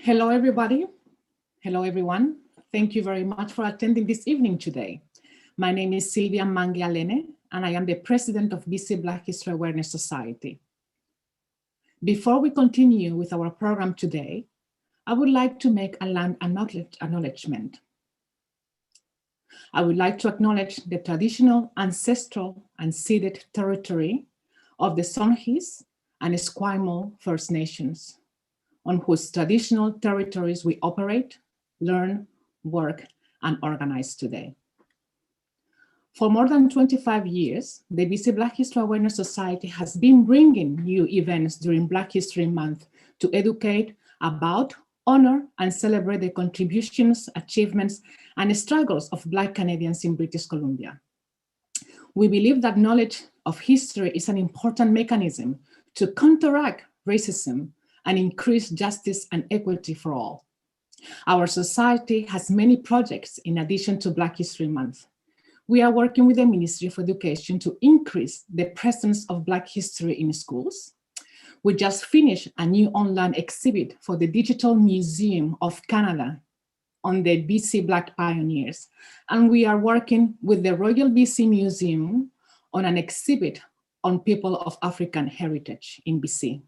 Hello, everybody. Hello, everyone. Thank you very much for attending this evening today. My name is Silvia Mangialene, and I am the president of BC Black History Awareness Society. Before we continue with our program today, I would like to make a land acknowledgement. I would like to acknowledge the traditional, ancestral, and ceded territory of the Songhees and Esquimalt First Nations, on whose traditional territories we operate, learn, work, and organize today. For more than 25 years, the BC Black History Awareness Society has been bringing new events during Black History Month to educate about, honor, and celebrate the contributions, achievements, and struggles of Black Canadians in British Columbia. We believe that knowledge of history is an important mechanism to counteract racism and increase justice and equity for all. Our society has many projects in addition to Black History Month. We are working with the Ministry of Education to increase the presence of Black history in schools. We just finished a new online exhibit for the Digital Museum of Canada on the BC Black pioneers. And we are working with the Royal BC Museum on an exhibit on people of African heritage in BC.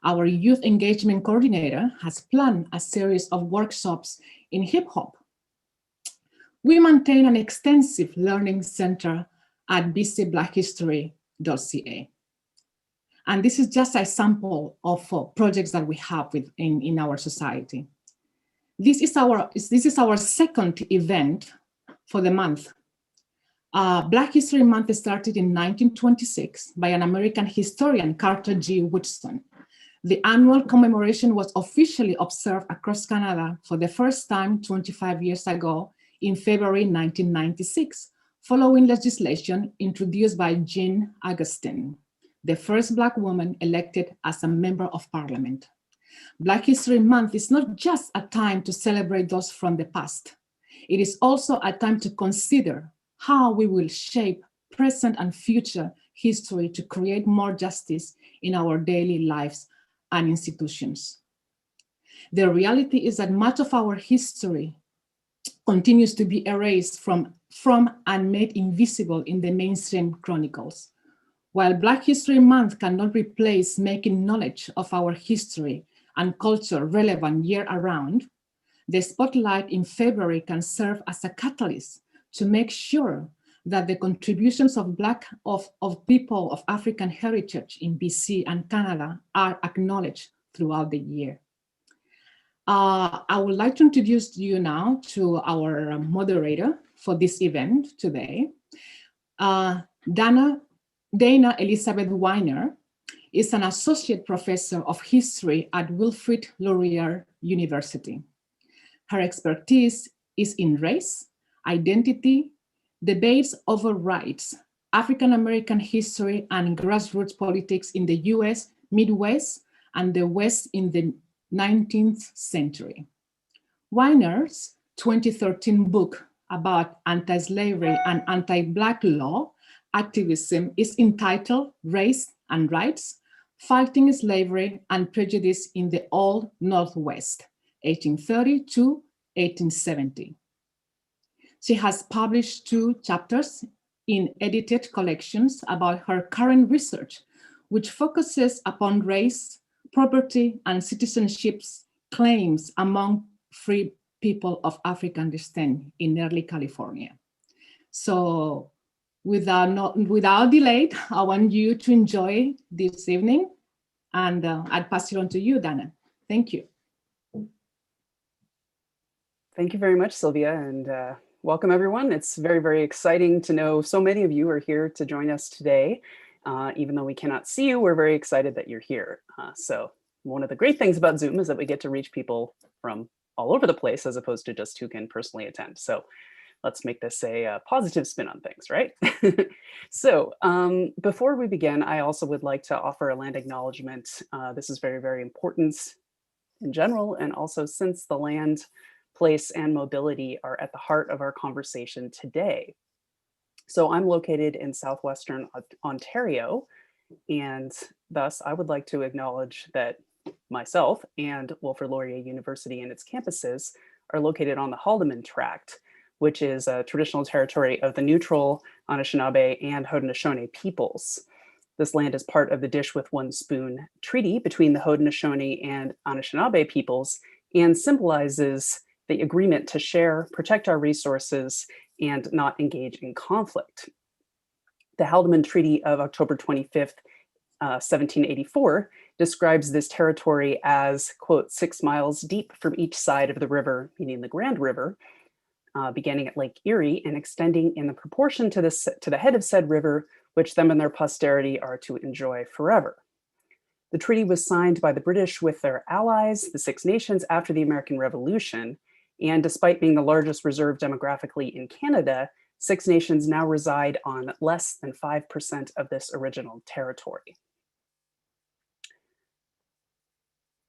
Our youth engagement coordinator has planned a series of workshops in hip hop. We maintain an extensive learning center at bcblackhistory.ca. And this is just a sample of projects that we have in our society. This is our second event for the month. Black History Month started in 1926 by an American historian, Carter G. Woodson. The annual commemoration was officially observed across Canada for the first time 25 years ago in February 1996, following legislation introduced by Jean Augustine, the first Black woman elected as a member of Parliament. Black History Month is not just a time to celebrate those from the past. It is also a time to consider how we will shape present and future history to create more justice in our daily lives and institutions. The reality is that much of our history continues to be erased from and made invisible in the mainstream chronicles. While Black History Month cannot replace making knowledge of our history and culture relevant year-round, the spotlight in February can serve as a catalyst to make sure that the contributions of people of African heritage in BC and Canada are acknowledged throughout the year. I would like to introduce you now to our moderator for this event today. Dana Elizabeth Weiner is an associate professor of history at Wilfrid Laurier University. Her expertise is in race, identity, debates over rights, African-American history, and grassroots politics in the US, Midwest, and the West in the 19th century. Weiner's 2013 book about anti-slavery and anti-Black law activism is entitled Race and Rights, Fighting Slavery and Prejudice in the Old Northwest, 1830 to 1870. She has published 2 chapters in edited collections about her current research, which focuses upon race, property, and citizenship claims among free people of African descent in early California. So without delay, I want you to enjoy this evening, and I'll pass it on to you, Dana. Thank you. Thank you very much, Sylvia, and welcome everyone. It's very, very exciting to know so many of you are here to join us today. Even though we cannot see you, we're very excited that you're here. So one of the great things about Zoom is that we get to reach people from all over the place as opposed to just who can personally attend. So let's make this a positive spin on things, right? So before we begin, I also would like to offer a land acknowledgement. This is very, very important in general, and also since the land, place, and mobility are at the heart of our conversation today. So I'm located in southwestern Ontario, and thus I would like to acknowledge that myself and Wilfrid Laurier University and its campuses are located on the Haldeman Tract, which is a traditional territory of the neutral Anishinaabe and Haudenosaunee peoples. This land is part of the Dish with One Spoon Treaty between the Haudenosaunee and Anishinaabe peoples and symbolizes the agreement to share, protect our resources, and not engage in conflict. The Haldeman Treaty of October 25th, 1784 describes this territory as, quote, 6 miles deep from each side of the river, meaning the Grand River, beginning at Lake Erie and extending in the proportion to the head of said river, which them and their posterity are to enjoy forever. The treaty was signed by the British with their allies, the Six Nations, after the American Revolution, and despite being the largest reserve demographically in Canada, Six Nations now reside on less than 5% of this original territory.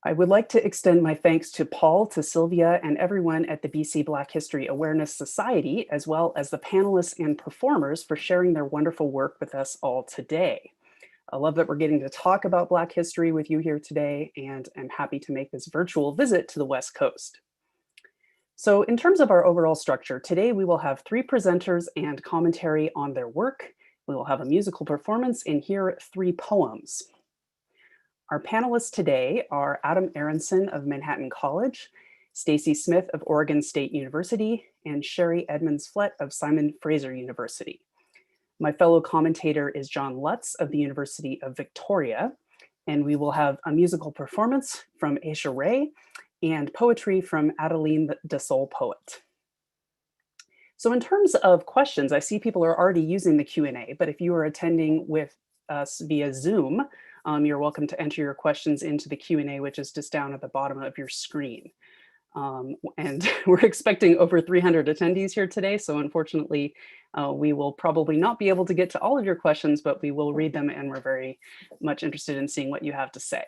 I would like to extend my thanks to Paul, to Sylvia, and everyone at the BC Black History Awareness Society, as well as the panelists and performers for sharing their wonderful work with us all today. I love that we're getting to talk about Black history with you here today, and I'm happy to make this virtual visit to the West Coast. So in terms of our overall structure, today we will have 3 presenters and commentary on their work. We will have a musical performance and hear 3 poems. Our panelists today are Adam Aronson of Manhattan College, Stacy Smith of Oregon State University, and Sherry Edmonds-Flett of Simon Fraser University. My fellow commentator is John Lutz of the University of Victoria, and we will have a musical performance from Aisha Ray and poetry from Adeline the Soul Poet. So in terms of questions, I see people are already using the Q&A, but if you are attending with us via Zoom, you're welcome to enter your questions into the Q&A, which is just down at the bottom of your screen. And we're expecting over 300 attendees here today, so unfortunately, we will probably not be able to get to all of your questions, but we will read them, and we're very much interested in seeing what you have to say.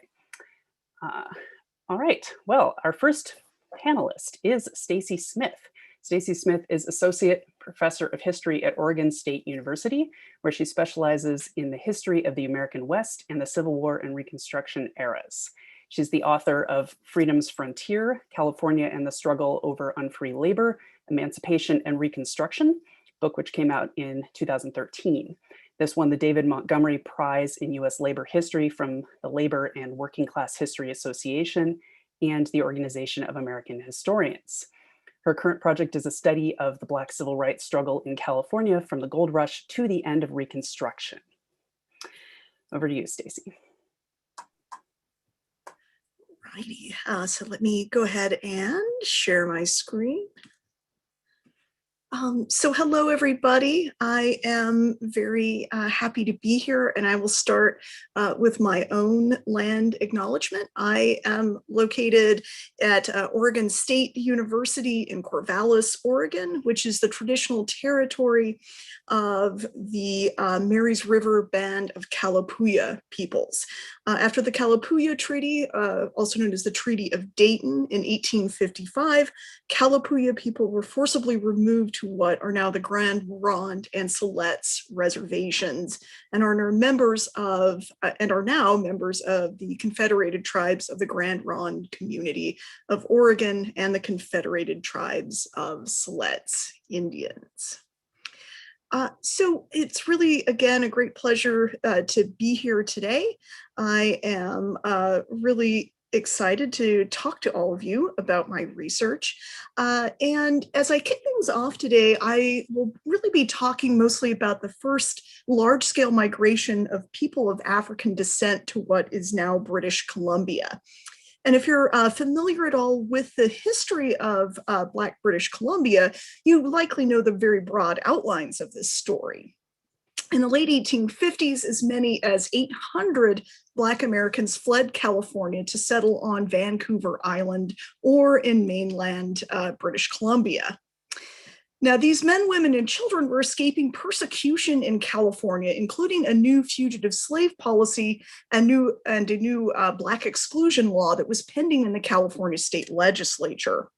All right, well, our first panelist is Stacy Smith. Stacy Smith is Associate Professor of History at Oregon State University, where she specializes in the history of the American West and the Civil War and Reconstruction eras. She's the author of Freedom's Frontier, California and the Struggle Over Unfree Labor, Emancipation and Reconstruction, book which came out in 2013. This won the David Montgomery Prize in U.S. Labor History from the Labor and Working Class History Association and the Organization of American Historians. Her current project is a study of the Black civil rights struggle in California from the gold rush to the end of Reconstruction. Over to you, Stacy. Righty, so let me go ahead and share my screen. So hello, everybody. I am very happy to be here, and I will start with my own land acknowledgement. I am located at Oregon State University in Corvallis, Oregon, which is the traditional territory of the Marys River Band of Kalapuya peoples. After the Kalapuya Treaty, also known as the Treaty of Dayton in 1855, Kalapuya people were forcibly removed to what are now the Grand Ronde and Siletz reservations, and are now members of the Confederated Tribes of the Grand Ronde Community of Oregon and the Confederated Tribes of Siletz Indians. So it's really, again, a great pleasure to be here today. I am really excited to talk to all of you about my research. And as I kick things off today, I will really be talking mostly about the first large-scale migration of people of African descent to what is now British Columbia. And if you're familiar at all with the history of Black British Columbia, you likely know the very broad outlines of this story. In the late 1850s, as many as 800 Black Americans fled California to settle on Vancouver Island or in mainland British Columbia. Now, these men, women, and children were escaping persecution in California, including a new fugitive slave policy and a new Black exclusion law that was pending in the California state legislature.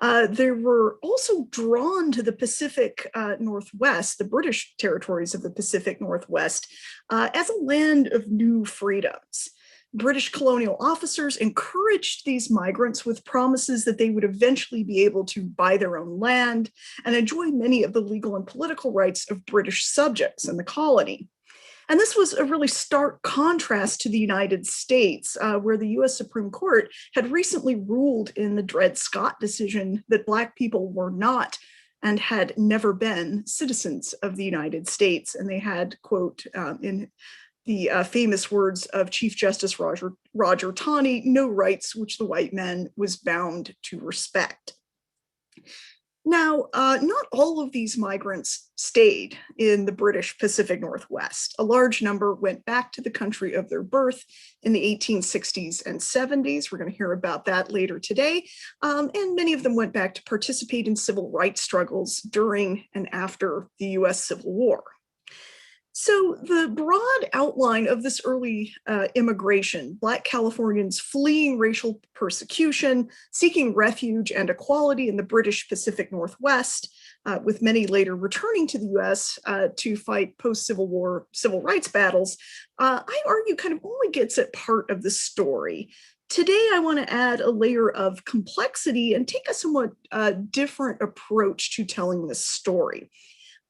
They were also drawn to the Pacific Northwest, the British territories of the Pacific Northwest, as a land of new freedoms. British colonial officers encouraged these migrants with promises that they would eventually be able to buy their own land and enjoy many of the legal and political rights of British subjects in the colony. And this was a really stark contrast to the United States, where the US Supreme Court had recently ruled in the Dred Scott decision that Black people were not and had never been citizens of the United States. And they had, quote, in the famous words of Chief Justice Roger Taney, no rights which the white man was bound to respect. Now, not all of these migrants stayed in the British Pacific Northwest. A large number went back to the country of their birth in the 1860s and 70s. We're going to hear about that later today. And many of them went back to participate in civil rights struggles during and after the US Civil War. So the broad outline of this early immigration, Black Californians fleeing racial persecution, seeking refuge and equality in the British Pacific Northwest, with many later returning to the US to fight post-Civil War civil rights battles, I argue kind of only gets at part of the story. Today, I want to add a layer of complexity and take a somewhat different approach to telling this story.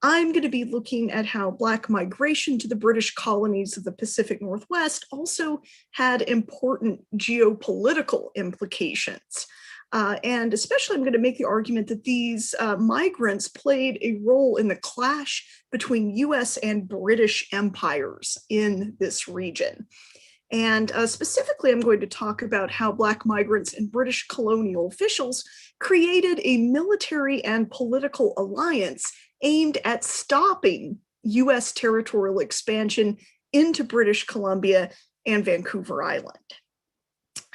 I'm going to be looking at how Black migration to the British colonies of the Pacific Northwest also had important geopolitical implications. And especially, I'm going to make the argument that these migrants played a role in the clash between US and British empires in this region. And specifically, I'm going to talk about how Black migrants and British colonial officials created a military and political alliance aimed at stopping US territorial expansion into British Columbia and Vancouver Island.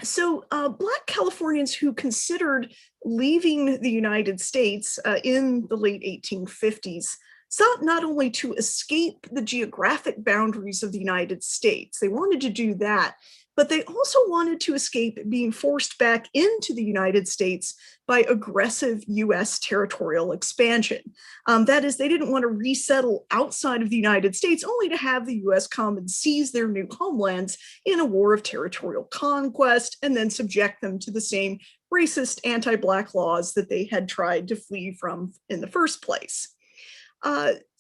So Black Californians who considered leaving the United States in the late 1850s sought not only to escape the geographic boundaries of the United States, they wanted to do that, but they also wanted to escape being forced back into the United States by aggressive US territorial expansion. That is, they didn't want to resettle outside of the United States only to have the US come and seize their new homelands in a war of territorial conquest and then subject them to the same racist anti-Black laws that they had tried to flee from in the first place.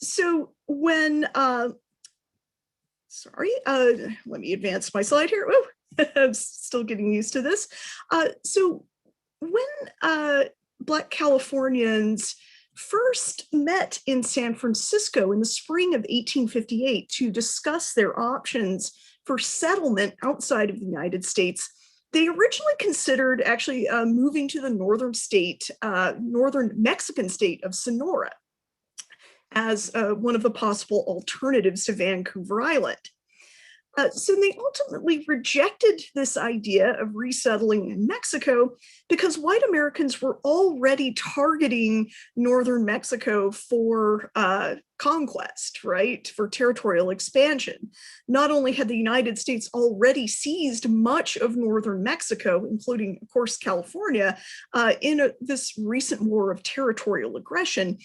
So when, let me advance my slide here. Oh, I'm still getting used to this. So when Black Californians first met in San Francisco in the spring of 1858 to discuss their options for settlement outside of the United States, they originally considered actually moving to the northern Mexican state of Sonora as one of the possible alternatives to Vancouver Island. So they ultimately rejected this idea of resettling in Mexico because white Americans were already targeting northern Mexico for conquest, right, for territorial expansion. Not only had the United States already seized much of northern Mexico, including, of course, California, in this recent war of territorial aggression,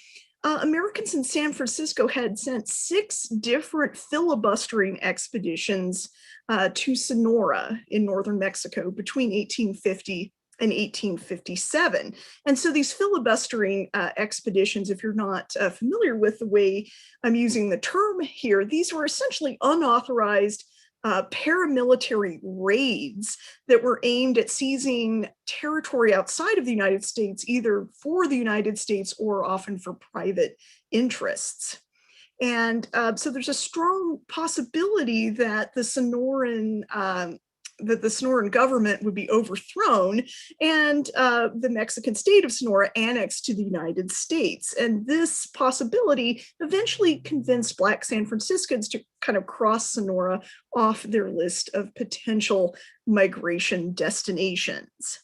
Americans in San Francisco had sent 6 different filibustering expeditions to Sonora in northern Mexico between 1850 and 1857. And so these filibustering expeditions, if you're not familiar with the way I'm using the term here, these were essentially unauthorized paramilitary raids that were aimed at seizing territory outside of the United States, either for the United States or often for private interests. And so there's a strong possibility that the Sonoran government would be overthrown and the Mexican state of Sonora annexed to the United States. And this possibility eventually convinced Black San Franciscans to kind of cross Sonora off their list of potential migration destinations.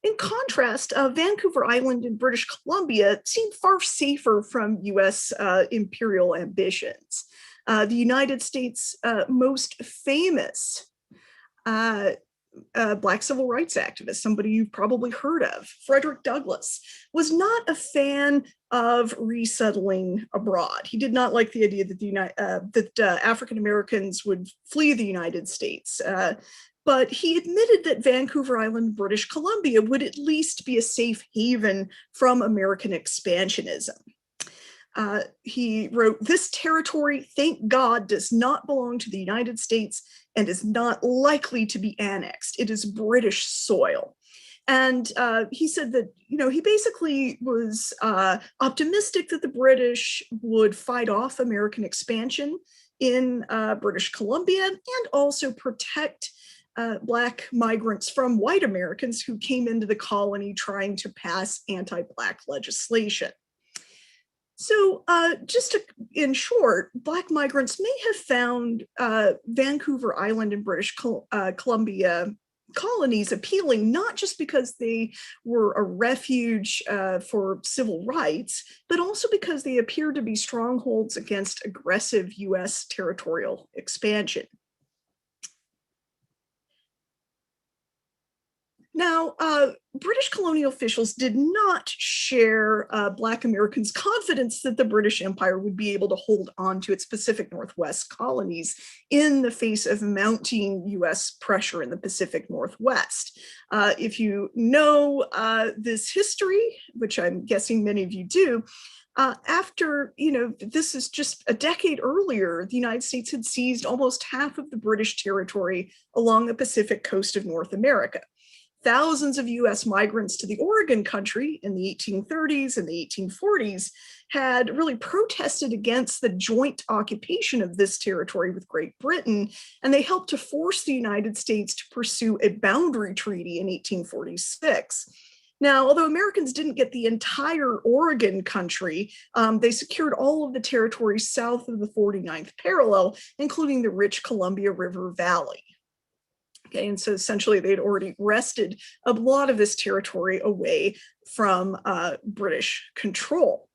In contrast, Vancouver Island in British Columbia seemed far safer from US imperial ambitions. The United States' most famous Black civil rights activist, somebody you've probably heard of, Frederick Douglass, was not a fan of resettling abroad. He did not like the idea that African Americans would flee the United States. But he admitted that Vancouver Island, British Columbia, would at least be a safe haven from American expansionism. He wrote, "This territory, thank God, does not belong to the United States and is not likely to be annexed. It is British soil." And he said that, he basically was optimistic that the British would fight off American expansion in British Columbia and also protect Black migrants from white Americans who came into the colony trying to pass anti-Black legislation. So just in short, Black migrants may have found Vancouver Island and British Columbia colonies appealing, not just because they were a refuge for civil rights, but also because they appeared to be strongholds against aggressive US territorial expansion. Now, British colonial officials did not share Black Americans' confidence that the British Empire would be able to hold on to its Pacific Northwest colonies in the face of mounting US pressure in the Pacific Northwest. If you know this history, which I'm guessing many of you do, after, this is just a decade earlier, the United States had seized almost half of the British territory along the Pacific coast of North America. Thousands of US migrants to the Oregon Country in the 1830s and the 1840s had really protested against the joint occupation of this territory with Great Britain, and they helped to force the United States to pursue a boundary treaty in 1846. Now, although Americans didn't get the entire Oregon Country, they secured all of the territory south of the 49th parallel, including the rich Columbia River Valley. Okay, and so essentially they'd already wrested a lot of this territory away from British control.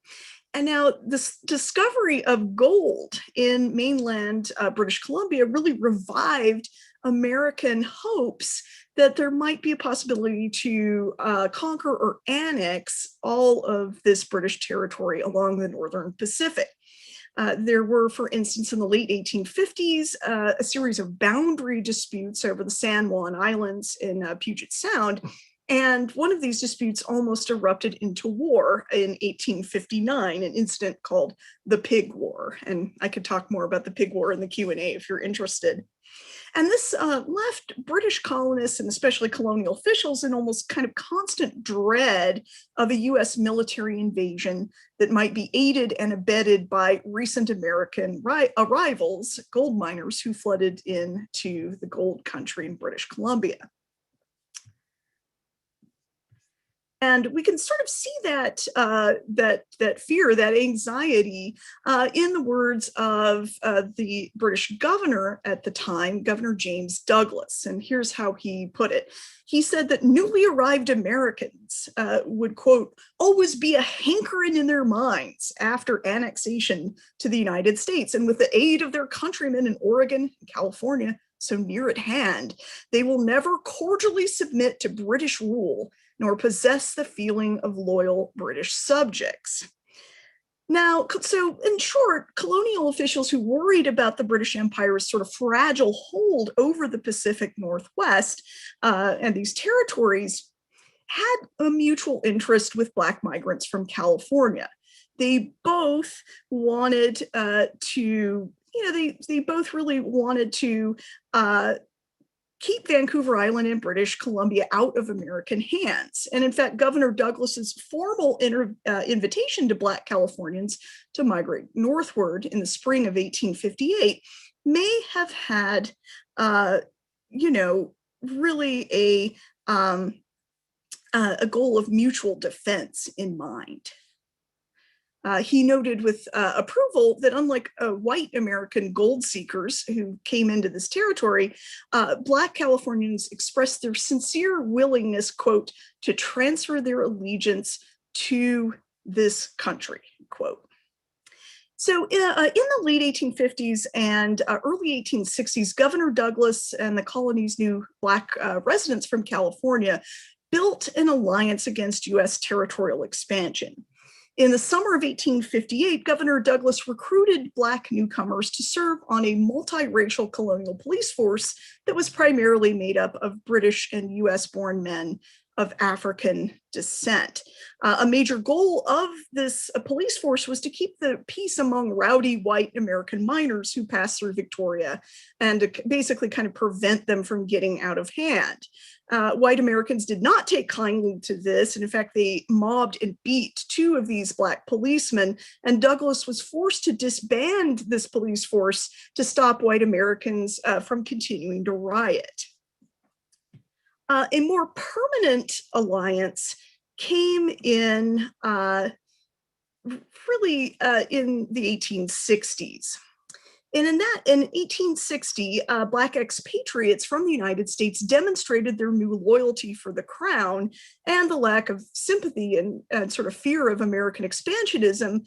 And now this discovery of gold in mainland British Columbia really revived American hopes that there might be a possibility to conquer or annex all of this British territory along the Northern Pacific. There were, for instance, in the late 1850s, a series of boundary disputes over the San Juan Islands in Puget Sound. And one of these disputes almost erupted into war in 1859, an incident called the Pig War. And I could talk more about the Pig War in the Q&A if you're interested. And this left British colonists and especially colonial officials in almost kind of constant dread of a US military invasion that might be aided and abetted by recent American arrivals, gold miners who flooded into the gold country in British Columbia. And we can sort of see that that fear, that anxiety, in the words of the British governor at the time, Governor James Douglas. And here's how he put it. He said that newly arrived Americans would, quote, always be a hankering in their minds after annexation to the United States. And with the aid of their countrymen in Oregon and California, so near at hand, they will never cordially submit to British rule nor possess the feeling of loyal British subjects. Now, so in short, colonial officials who worried about the British Empire's sort of fragile hold over the Pacific Northwest and these territories had a mutual interest with Black migrants from California. They both wanted they both really wanted to keep Vancouver Island and British Columbia out of American hands. And in fact, Governor Douglas's formal invitation to Black Californians to migrate northward in the spring of 1858 may have had, really a goal of mutual defense in mind. He noted with approval that unlike white American gold seekers who came into this territory, Black Californians expressed their sincere willingness, quote, to transfer their allegiance to this country, quote. So in the late 1850s and early 1860s, Governor Douglas and the colony's new Black residents from California built an alliance against US territorial expansion. In the summer of 1858, Governor Douglas recruited Black newcomers to serve on a multiracial colonial police force that was primarily made up of British and US-born men of African descent. A major goal of this police force was to keep the peace among rowdy white American miners who passed through Victoria and to basically kind of prevent them from getting out of hand. White Americans did not take kindly to this, and in fact, they mobbed and beat two of these Black policemen, and Douglas was forced to disband this police force to stop white Americans from continuing to riot. A more permanent alliance came in really in the 1860s. And in 1860, Black expatriates from the United States demonstrated their new loyalty for the crown and the lack of sympathy and sort of fear of American expansionism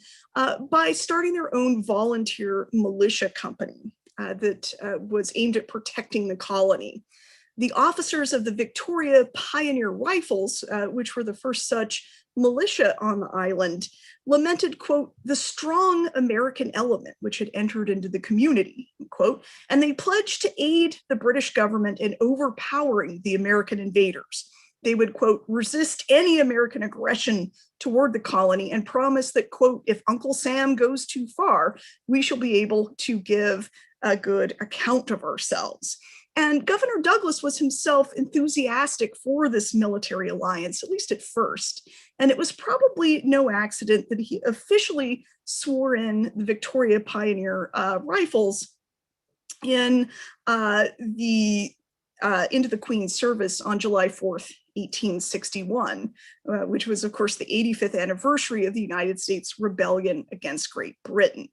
by starting their own volunteer militia company that was aimed at protecting the colony. The officers of the Victoria Pioneer Rifles, which were the first such militia on the island, lamented, quote, the strong American element which had entered into the community, quote, and they pledged to aid the British government in overpowering the American invaders. They would, quote, resist any American aggression toward the colony and promise that, quote, if Uncle Sam goes too far, we shall be able to give a good account of ourselves. And Governor Douglas was himself enthusiastic for this military alliance, at least at first. And it was probably no accident that he officially swore in the Victoria Pioneer Rifles into the Queen's service on July 4th, 1861, which was, of course, the 85th anniversary of the United States rebellion against Great Britain.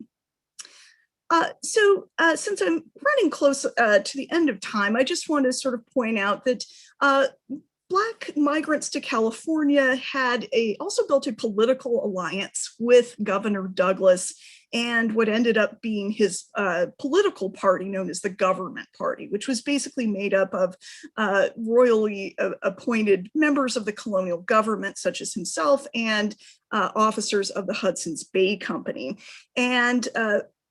Since I'm running close to the end of time, I just want to sort of point out that Black migrants to California had also built a political alliance with Governor Douglas and what ended up being his political party known as the Government Party, which was basically made up of royally appointed members of the colonial government, such as himself, and officers of the Hudson's Bay Company. And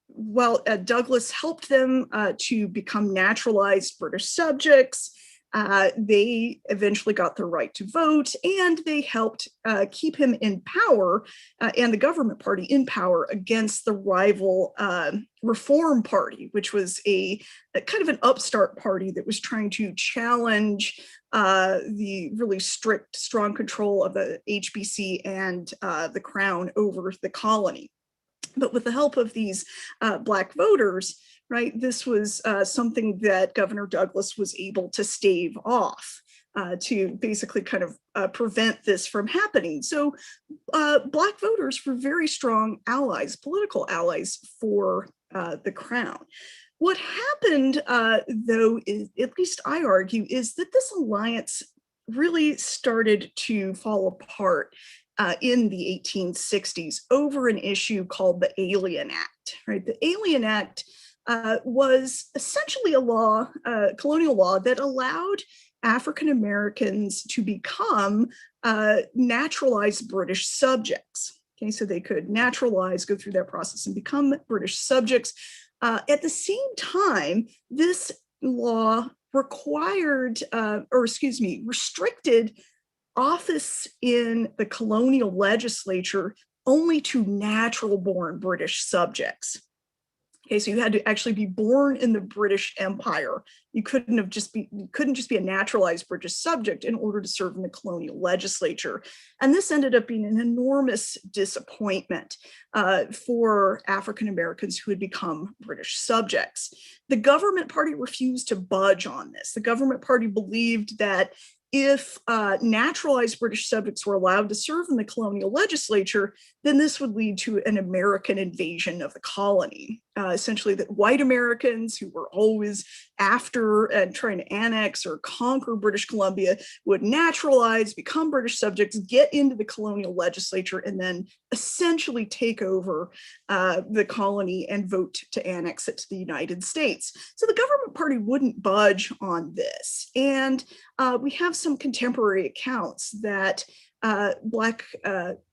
while Douglas helped them to become naturalized British subjects, they eventually got the right to vote, and they helped keep him in power and the Government Party in power against the rival Reform Party, which was a kind of an upstart party that was trying to challenge the really strict, strong control of the HBC and the Crown over the colony. But with the help of these Black voters, right, this was something that Governor Douglas was able to stave off to basically kind of prevent this from happening. So Black voters were very strong allies, political allies for the Crown. What happened, though, is, at least I argue, is that this alliance really started to fall apart in the 1860s over an issue called the Alien Act, right? The Alien Act was essentially a law, colonial law, that allowed African Americans to become naturalized British subjects. Okay, so they could naturalize, go through that process and become British subjects. At the same time, this law restricted office in the colonial legislature only to natural-born British subjects. Okay, so you had to actually be born in the British Empire. You couldn't just be a naturalized British subject in order to serve in the colonial legislature. And this ended up being an enormous disappointment for African Americans who had become British subjects. The Government Party refused to budge on this. The Government Party believed that if naturalized British subjects were allowed to serve in the colonial legislature, then this would lead to an American invasion of the colony. essentially that white Americans who were always after and trying to annex or conquer British Columbia would naturalize, become British subjects, get into the colonial legislature, and then essentially take over the colony and vote to annex it to the United States. So the government party wouldn't budge on this. And we have some contemporary accounts that Black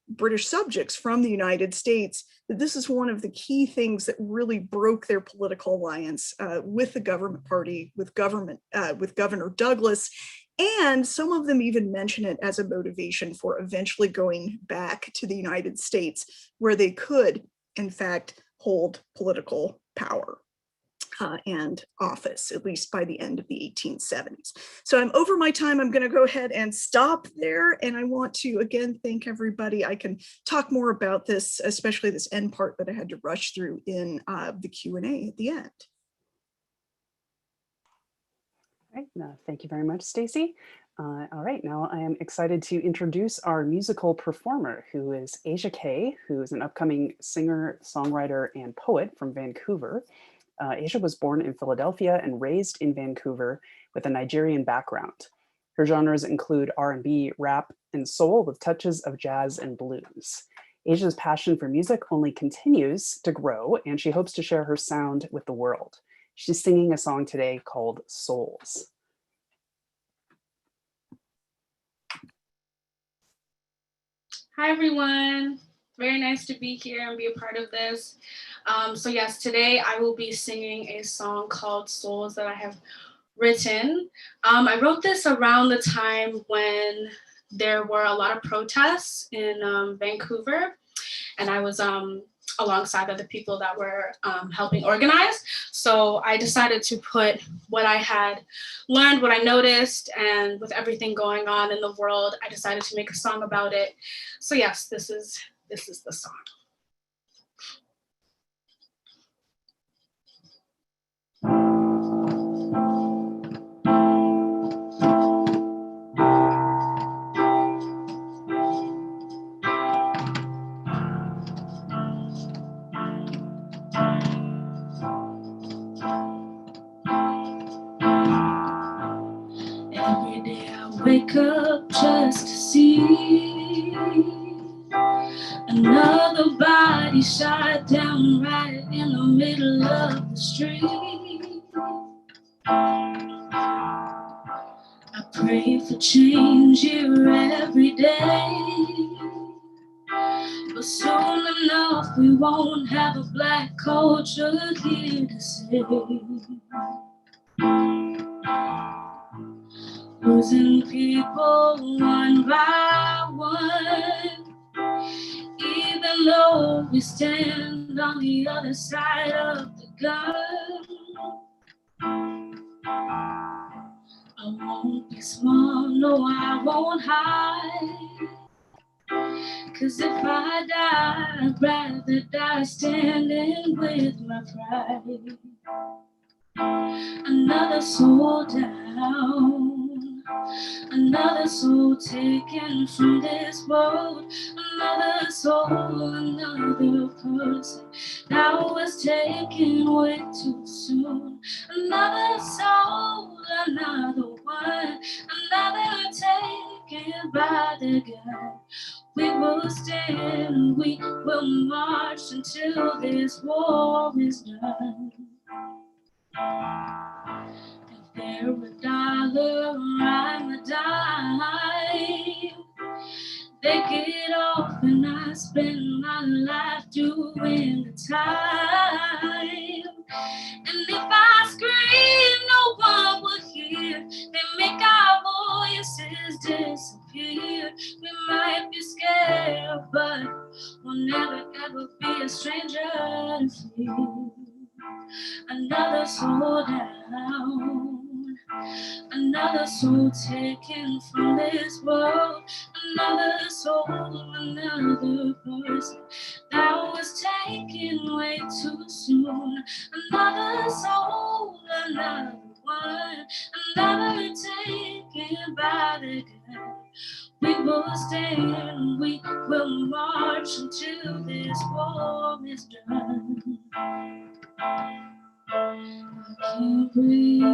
British subjects from the United States, that this is one of the key things that really broke their political alliance with the government party, with Governor Douglas. And some of them even mention it as a motivation for eventually going back to the United States, where they could, in fact, hold political power and office, at least by the end of the 1870s. So I'm over my time. I'm going to go ahead and stop there. And I want to, again, thank everybody. I can talk more about this, especially this end part that I had to rush through in the Q&A at the end. All right, thank you very much, Stacy. All right, now I am excited to introduce our musical performer, who is Asia Kay, who is an upcoming singer, songwriter, and poet from Vancouver. Asia was born in Philadelphia and raised in Vancouver with a Nigerian background. Her genres include R&B, rap, and soul with touches of jazz and blues. Asia's passion for music only continues to grow, and she hopes to share her sound with the world. She's singing a song today called Souls. Hi, everyone. Very nice to be here and be a part of this. So yes, today I will be singing a song called Souls that I have written. I wrote this around the time when there were a lot of protests in Vancouver, and I was alongside other people that were helping organize. So I decided to put what I had learned, what I noticed, and with everything going on in the world, I decided to make a song about it. So yes, this is the song. Every day I wake up just to see another body shot down right in the middle of the street. I pray for change here every day, but soon enough we won't have a Black culture here to save. Losing people one by one, even though we stand on the other side of the gun. I won't be small, no, I won't hide. 'Cause if I die, I'd rather die standing with my pride. Another soul down, another soul taken from this world, another soul, another person that was taken way too soon. Another soul, another one, another taken by the God. We will stand, we will march until this war is done. If they're $1, I'm a dime. They get off and I spend my life doing the time. And if I scream, no one will hear. They make our voices disappear. We might be scared, but we'll never ever be a stranger to fear. Another soul down, another soul taken from this world, another soul, another person that was taken way too soon. Another soul, another one, another taken by the God. We will stand, we will march until this war is done. can't breathe.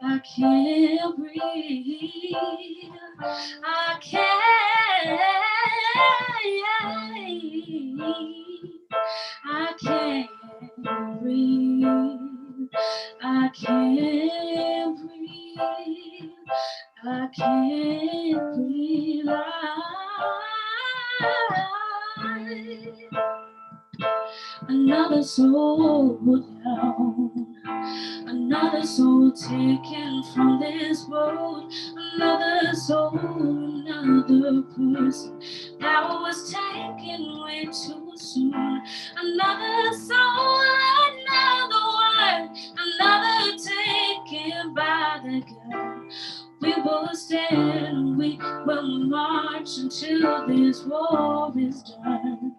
I can't breathe. I can't. I can't breathe. I can't breathe. I can't breathe. Another soul down, another soul taken from this world, another soul, another person that was taken way too soon, another soul, another one, another taken by the gun. We will stand, we will march until this war is done.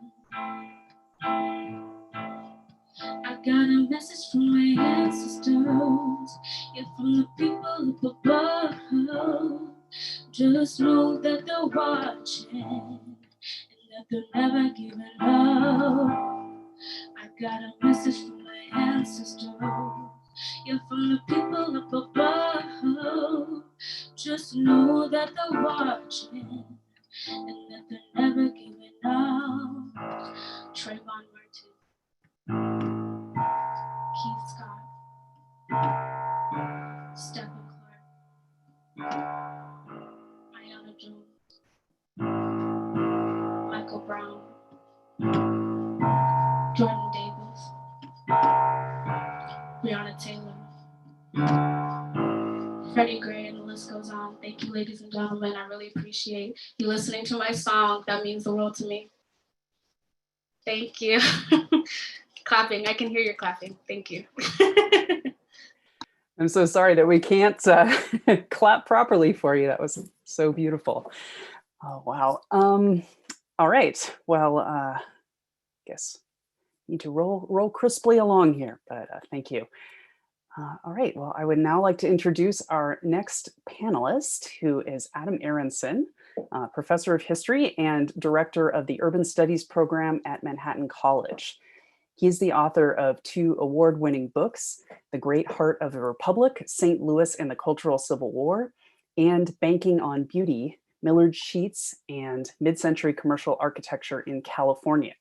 I got a message from my ancestors, yeah, from the people up above. Just know that they're watching and that they're never giving up. I got a message from my ancestors, yeah, from the people up above. Just know that they're watching and that they're never giving up. Trayvon Martin, Keith Scott, Stephen Clark, Ayanna Jones, Michael Brown, Jordan Davis, Breonna Taylor, Freddie Gray, and the list goes on. Thank you, ladies and gentlemen. I really appreciate you listening to my song. That means the world to me. Thank you. Clapping. I can hear you clapping. Thank you. I'm so sorry that we can't clap properly for you. That was so beautiful. Oh, wow. All right. Well, guess need to roll crisply along here, but thank you. All right. Well, I would now like to introduce our next panelist, who is Adam Aronson, professor of history and director of the Urban Studies program at Manhattan College. He's the author of 2 award-winning books, The Great Heart of the Republic, St. Louis and the Cultural Civil War, and Banking on Beauty, Millard Sheets and Mid-Century Commercial Architecture in California.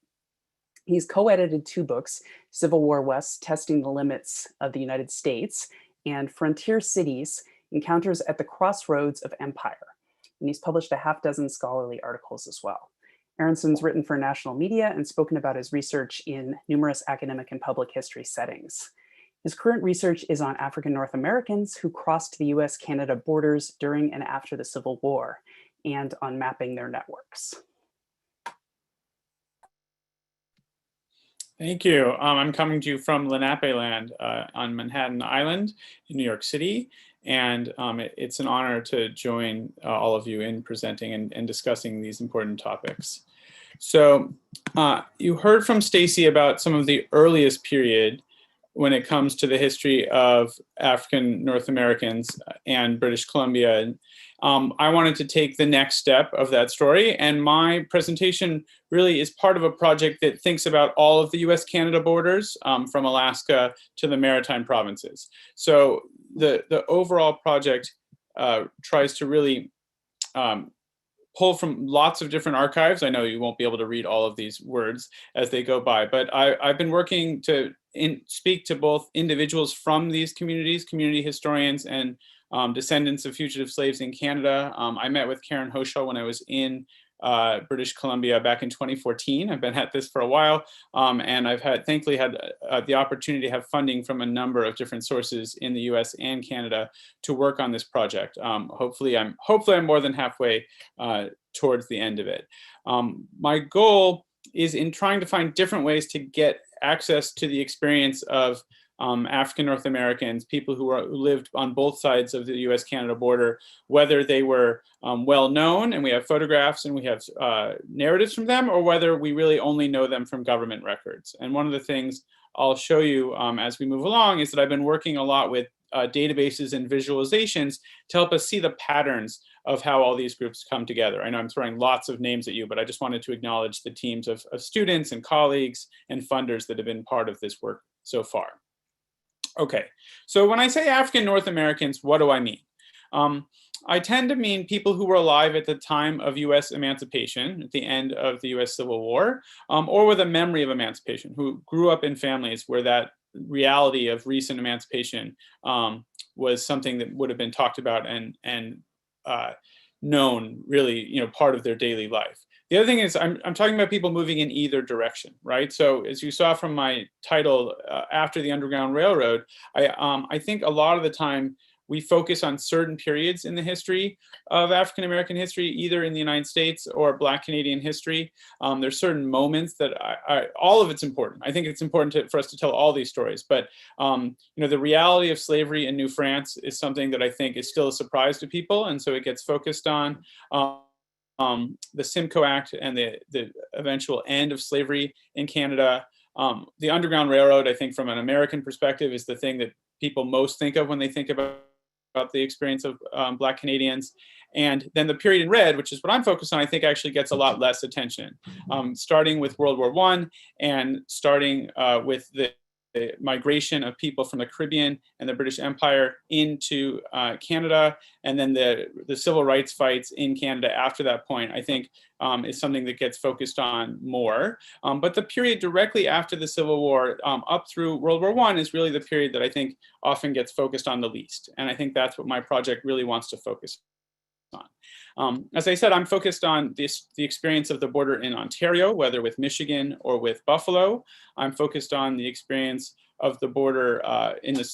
He's co-edited 2 books, Civil War West, Testing the Limits of the United States, and Frontier Cities, Encounters at the Crossroads of Empire. And he's published a half-dozen scholarly articles as well. Aronson's written for national media and spoken about his research in numerous academic and public history settings. His current research is on African North Americans who crossed the US-Canada borders during and after the Civil War, and on mapping their networks. Thank you. I'm coming to you from Lenape land on Manhattan Island in New York City. And it's an honor to join all of you in presenting and discussing these important topics. So you heard from Stacy about some of the earliest period when it comes to the history of African North Americans and British Columbia. I wanted to take the next step of that story, and my presentation really is part of a project that thinks about all of the US-Canada borders from Alaska to the Maritime provinces. So the overall project tries to really pull from lots of different archives. I know you won't be able to read all of these words as they go by, but I've been working to speak to both individuals from these communities, community historians, and descendants of fugitive slaves in Canada. I met with Karen Hoshaw when I was in British Columbia back in 2014. I've been at this for a while, and I've thankfully had the opportunity to have funding from a number of different sources in the US and Canada to work on this project. Hopefully I'm more than halfway towards the end of it. My goal is in trying to find different ways to get access to the experience of African North Americans, people who lived on both sides of the US-Canada border, whether they were well known and we have photographs and we have narratives from them, or whether we really only know them from government records. And one of the things I'll show you as we move along is that I've been working a lot with databases and visualizations to help us see the patterns of how all these groups come together. I know I'm throwing lots of names at you, but I just wanted to acknowledge the teams of students and colleagues and funders that have been part of this work so far. Okay, so when I say African North Americans, what do I mean? I tend to mean people who were alive at the time of US emancipation, at the end of the US Civil War, or with a memory of emancipation, who grew up in families where that reality of recent emancipation was something that would have been talked about and known, really, part of their daily life. The other thing is I'm talking about people moving in either direction, right? So as you saw from my title, After the Underground Railroad, I think a lot of the time we focus on certain periods in the history of African American history, either in the United States or Black Canadian history. There's certain moments that all of it's important. I think it's important for us to tell all these stories, but the reality of slavery in New France is something that I think is still a surprise to people, and so it gets focused on. The Simcoe Act and the eventual end of slavery in Canada. The Underground Railroad, I think from an American perspective, is the thing that people most think of when they think about the experience of Black Canadians. And then the period in red, which is what I'm focused on, I think actually gets a lot less attention, starting with World War I and starting with the migration of people from the Caribbean and the British Empire into Canada, and then the civil rights fights in Canada after that point, I think is something that gets focused on more. But the period directly after the Civil War up through World War I is really the period that I think often gets focused on the least. And I think that's what my project really wants to focus on. As I said, I'm focused on the experience of the border in Ontario, whether with Michigan or with Buffalo. I'm focused on the experience of the border in the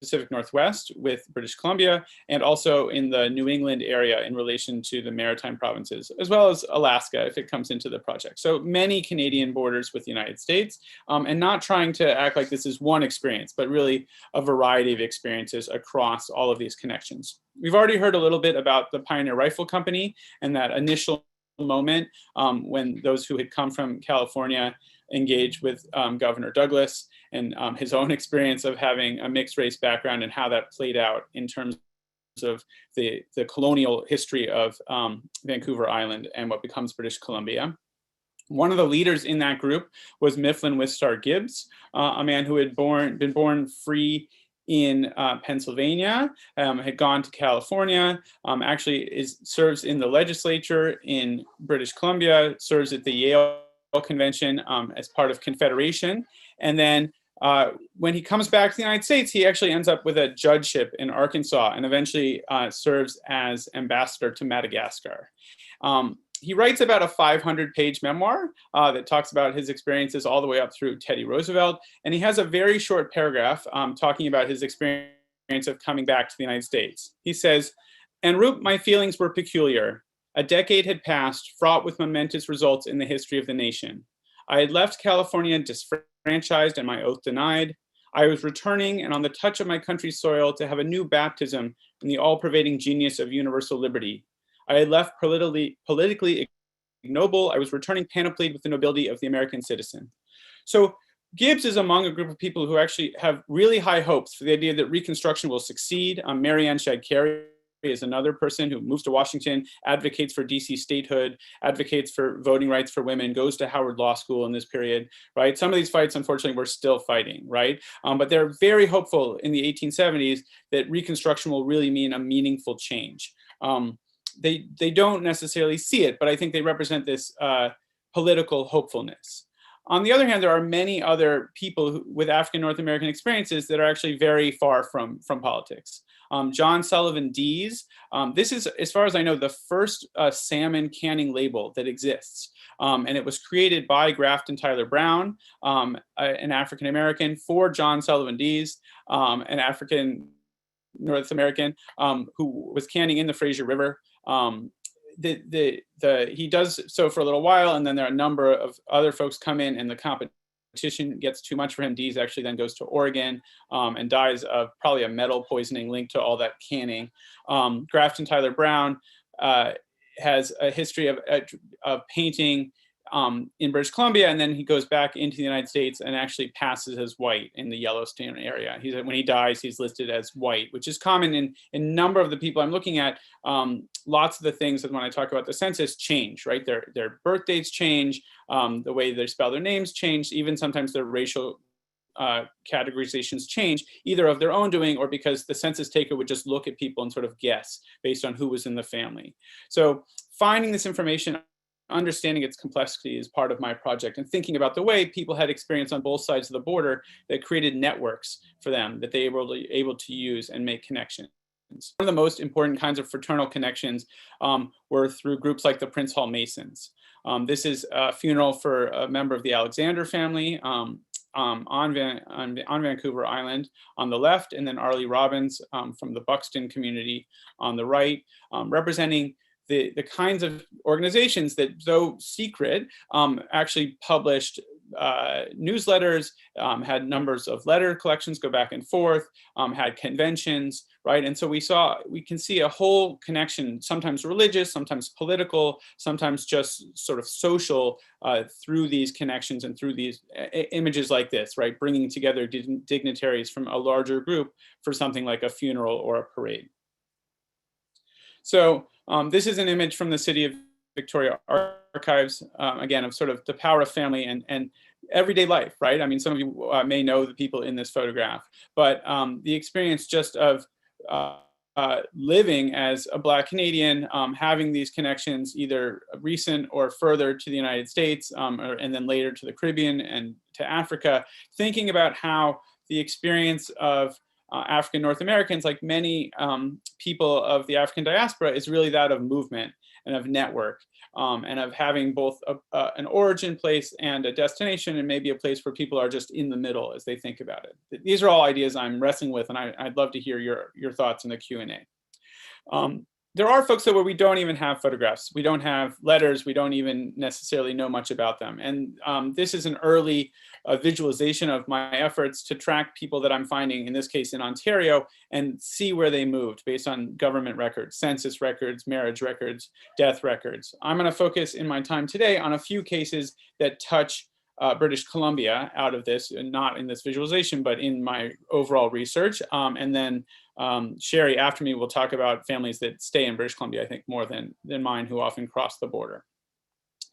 Pacific Northwest with British Columbia, and also in the New England area in relation to the maritime provinces, as well as Alaska if it comes into the project. So many Canadian borders with the United States, and not trying to act like this is one experience, but really a variety of experiences across all of these connections. We've already heard a little bit about the Pioneer Rifle Company and that initial moment when those who had come from California engaged with Governor Douglas and his own experience of having a mixed race background and how that played out in terms of the colonial history of Vancouver Island and what becomes British Columbia. One of the leaders in that group was Mifflin Wistar Gibbs, a man who had been born free in Pennsylvania, had gone to California, actually serves in the legislature in British Columbia, serves at the Yale Convention as part of Confederation. And then when he comes back to the United States, he actually ends up with a judgeship in Arkansas and eventually serves as ambassador to Madagascar. He writes about a 500-page memoir that talks about his experiences all the way up through Teddy Roosevelt. And he has a very short paragraph talking about his experience of coming back to the United States. He says, "En route, my feelings were peculiar. A decade had passed, fraught with momentous results in the history of the nation. I had left California disfranchised and my oath denied. I was returning and on the touch of my country's soil to have a new baptism in the all-pervading genius of universal liberty. I had left politically ignoble. I was returning panoplied with the nobility of the American citizen." So Gibbs is among a group of people who actually have really high hopes for the idea that Reconstruction will succeed. Marianne Shagg-Carey is another person who moves to Washington, advocates for DC statehood, advocates for voting rights for women, goes to Howard Law School in this period, right? Some of these fights, unfortunately, we're still fighting, right? But they're very hopeful in the 1870s that Reconstruction will really mean a meaningful change. They don't necessarily see it, but I think they represent this political hopefulness. On the other hand, there are many other people with African North American experiences that are actually very far from politics. John Sullivan Dees, this is, as far as I know, the first salmon canning label that exists. And it was created by Grafton Tyler Brown, an African American, for John Sullivan Dees, an African North American who was canning in the Fraser River. He does so for a little while, and then there are a number of other folks come in, and the competition gets too much for him. Dees actually then goes to Oregon and dies of probably a metal poisoning linked to all that canning. Grafton Tyler Brown has a history of painting in British Columbia, and then he goes back into the United States and actually passes as white in the Yellowstone area. When he dies, he's listed as white, which is common in a number of the people I'm looking at. Lots of the things that when I talk about the census change, right? Their birth dates change, the way they spell their names change, even sometimes their racial categorizations change, either of their own doing or because the census taker would just look at people and sort of guess based on who was in the family. So finding this information, understanding its complexity is part of my project, and thinking about the way people had experience on both sides of the border that created networks for them that they were able to use and make connections. One of the most important kinds of fraternal connections were through groups like the Prince Hall Masons. This is a funeral for a member of the Alexander family on Vancouver Island on the left, and then Arlie Robbins from the Buxton community on the right, representing the kinds of organizations that, though secret, actually published newsletters, had numbers of letter collections go back and forth, had conventions, right? And so we can see a whole connection, sometimes religious, sometimes political, sometimes just sort of social, through these connections and through these images like this, right? Bringing together dignitaries from a larger group for something like a funeral or a parade. So this is an image from the City of Victoria archives, again, of sort of the power of family and everyday life, right? I mean, some of you may know the people in this photograph, but the experience just of living as a Black Canadian, having these connections either recent or further to the United States, and then later to the Caribbean and to Africa, thinking about how the experience of African North Americans, like many people of the African diaspora, is really that of movement and of network, and of having both an origin place and a destination, and maybe a place where people are just in the middle as they think about it. These are all ideas I'm wrestling with, and I'd love to hear your thoughts in the Q&A. There are folks where we don't even have photographs. We don't have letters. We don't even necessarily know much about them. And this is an early visualization of my efforts to track people that I'm finding, in this case in Ontario, and see where they moved based on government records, census records, marriage records, death records. I'm going to focus in my time today on a few cases that touch British Columbia out of this, and not in this visualization, but in my overall research. And then Sherry, after me, will talk about families that stay in British Columbia, I think more than mine, who often cross the border.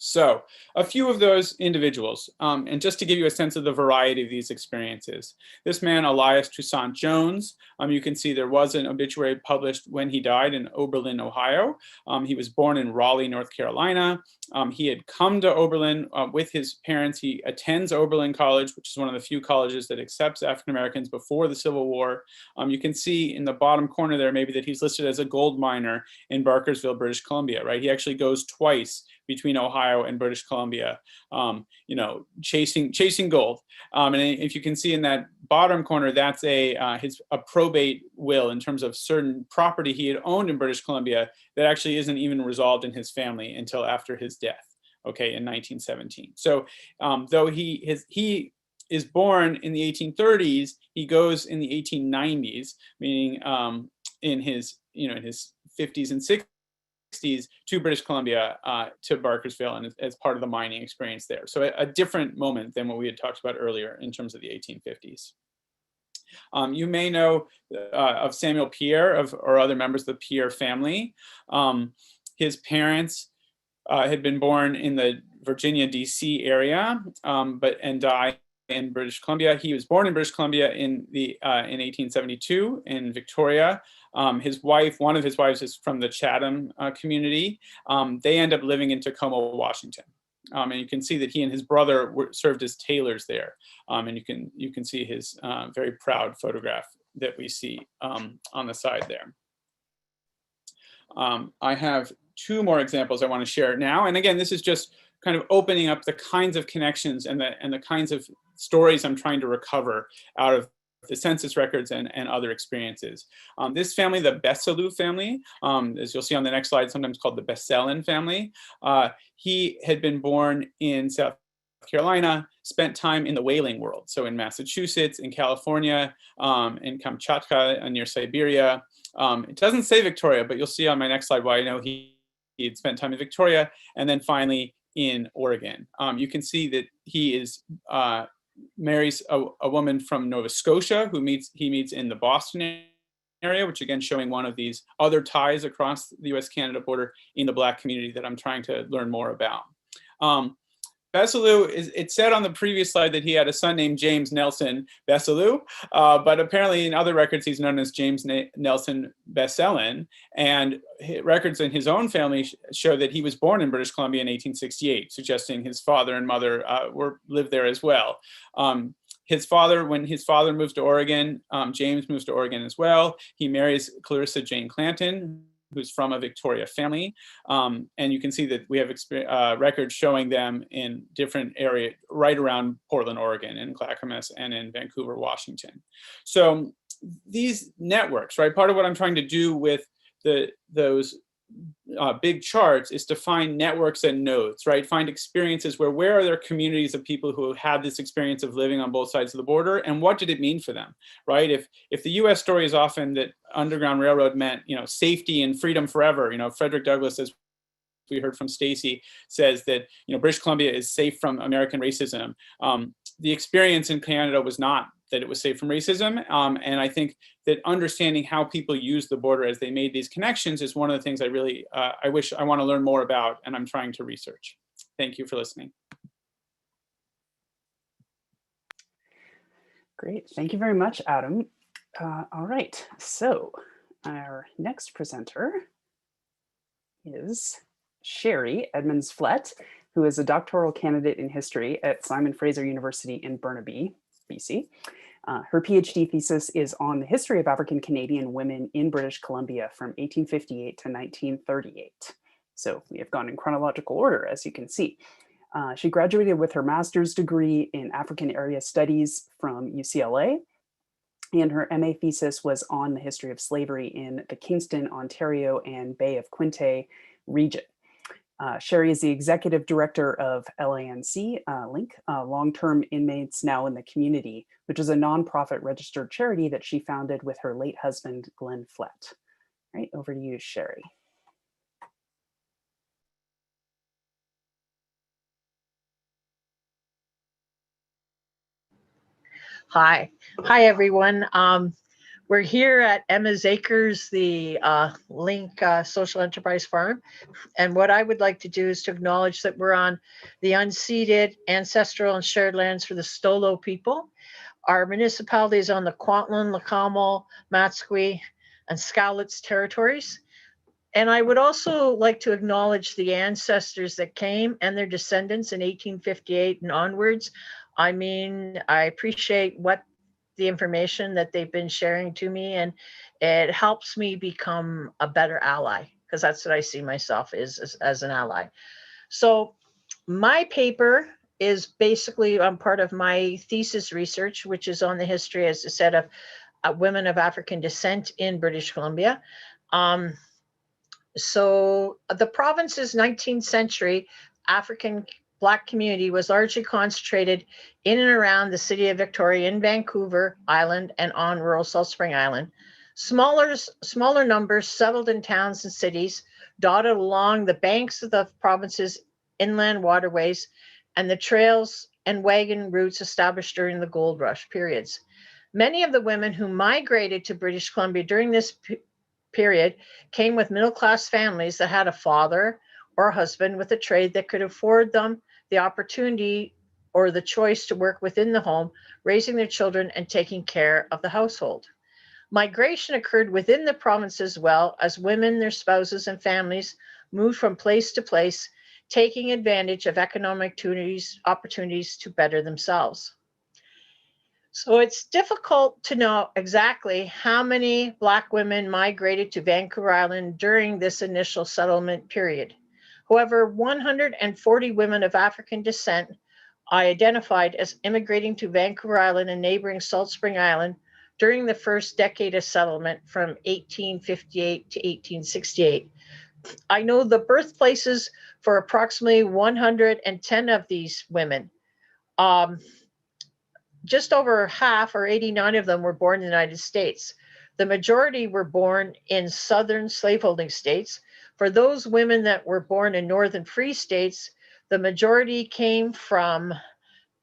So a few of those individuals, and just to give you a sense of the variety of these experiences. This man, Elias Toussaint Jones, you can see there was an obituary published when he died in Oberlin, Ohio. He was born in Raleigh, North Carolina. He had come to Oberlin with his parents. He attends Oberlin College, which is one of the few colleges that accepts African Americans before the Civil War. You can see in the bottom corner there maybe that he's listed as a gold miner in Barkersville, British Columbia, right? He actually goes twice between Ohio and British Columbia, you know, chasing gold. And if you can see in that bottom corner, that's a probate will in terms of certain property he had owned in British Columbia that actually isn't even resolved in his family until after his death, okay, in 1917. So though he is born in the 1830s, he goes in the 1890s, meaning in his 50s and 60s, to British Columbia, to Barkersville, and as part of the mining experience there. So a different moment than what we had talked about earlier in terms of the 1850s. You may know of Samuel Pierre or other members of the Pierre family. His parents had been born in the Virginia, DC area, and died in British Columbia. He was born in British Columbia in 1872 in Victoria. His wife, one of his wives, is from the Chatham community. They end up living in Tacoma, Washington. And you can see that he and his brother served as tailors there. And you can see his very proud photograph that we see on the side there. I have two more examples I want to share now. And again, this is just kind of opening up the kinds of connections and the kinds of stories I'm trying to recover out of the census records and other experiences. This family, the Besselou family, as you'll see on the next slide, sometimes called the Besselin family, he had been born in South Carolina, spent time in the whaling world. So in Massachusetts, in California, in Kamchatka, near Siberia. It doesn't say Victoria, but you'll see on my next slide why I know he had spent time in Victoria. And then finally, in Oregon. You can see that he is marries a woman from Nova Scotia who he meets in the Boston area, which again showing one of these other ties across the US-Canada border in the Black community that I'm trying to learn more about. Besalou, it said on the previous slide that he had a son named James Nelson Besalou, but apparently in other records he's known as James Nelson Besselin, and records in his own family show that he was born in British Columbia in 1868, suggesting his father and mother lived there as well. When his father moved to Oregon, James moves to Oregon as well. He marries Clarissa Jane Clanton, who's from a Victoria family. And you can see that we have records showing them in different areas right around Portland, Oregon, and Clackamas, and in Vancouver, Washington. So these networks, right? Part of what I'm trying to do with those big charts is to find networks and nodes, right? Find experiences where are there communities of people who had this experience of living on both sides of the border, and what did it mean for them, right? If the US story is often that Underground Railroad meant, safety and freedom forever, Frederick Douglass, as we heard from Stacy, says that, British Columbia is safe from American racism. The experience in Canada was not that it was safe from racism. And I think that understanding how people use the border as they made these connections is one of the things I really, I want to learn more about, and I'm trying to research. Thank you for listening. Great, thank you very much, Adam. All right, so our next presenter is Sherry Edmonds-Flett, who is a doctoral candidate in history at Simon Fraser University in Burnaby, BC. Her PhD thesis is on the history of African Canadian women in British Columbia from 1858 to 1938. So we have gone in chronological order, as you can see. She graduated with her master's degree in African Area Studies from UCLA, and her MA thesis was on the history of slavery in the Kingston, Ontario, and Bay of Quinte region. Sherry is the executive director of LANC, Link, Long-Term Inmates Now in the Community, which is a nonprofit registered charity that she founded with her late husband, Glenn Flett. All right, over to you, Sherry. Hi everyone. We're here at Emma's Acres, the Link Social Enterprise Farm. And what I would like to do is to acknowledge that we're on the unceded ancestral and shared lands for the Stolo people. Our municipality is on the Kwantlen, Lacamo, Matsqui, and Skowlitz territories. And I would also like to acknowledge the ancestors that came and their descendants in 1858 and onwards. I mean, I appreciate the information that they've been sharing to me, and it helps me become a better ally, because that's what I see myself as an ally. So my paper is basically part of my thesis research, which is on the history, as I said, of women of African descent in British Columbia. So the province's 19th century African Black community was largely concentrated in and around the city of Victoria, in Vancouver Island, and on rural Salt Spring Island. Smaller numbers settled in towns and cities dotted along the banks of the province's inland waterways and the trails and wagon routes established during the gold rush periods. Many of the women who migrated to British Columbia during this period came with middle-class families that had a father or a husband with a trade that could afford them the opportunity or the choice to work within the home, raising their children and taking care of the household. Migration occurred within the province as well, as women, their spouses, and families moved from place to place, taking advantage of economic opportunities to better themselves. So it's difficult to know exactly how many Black women migrated to Vancouver Island during this initial settlement period. However, 140 women of African descent I identified as immigrating to Vancouver Island and neighboring Salt Spring Island during the first decade of settlement from 1858 to 1868. I know the birthplaces for approximately 110 of these women. Just over half, or 89 of them, were born in the United States. The majority were born in southern slaveholding states. For those women that were born in northern free states, The majority came from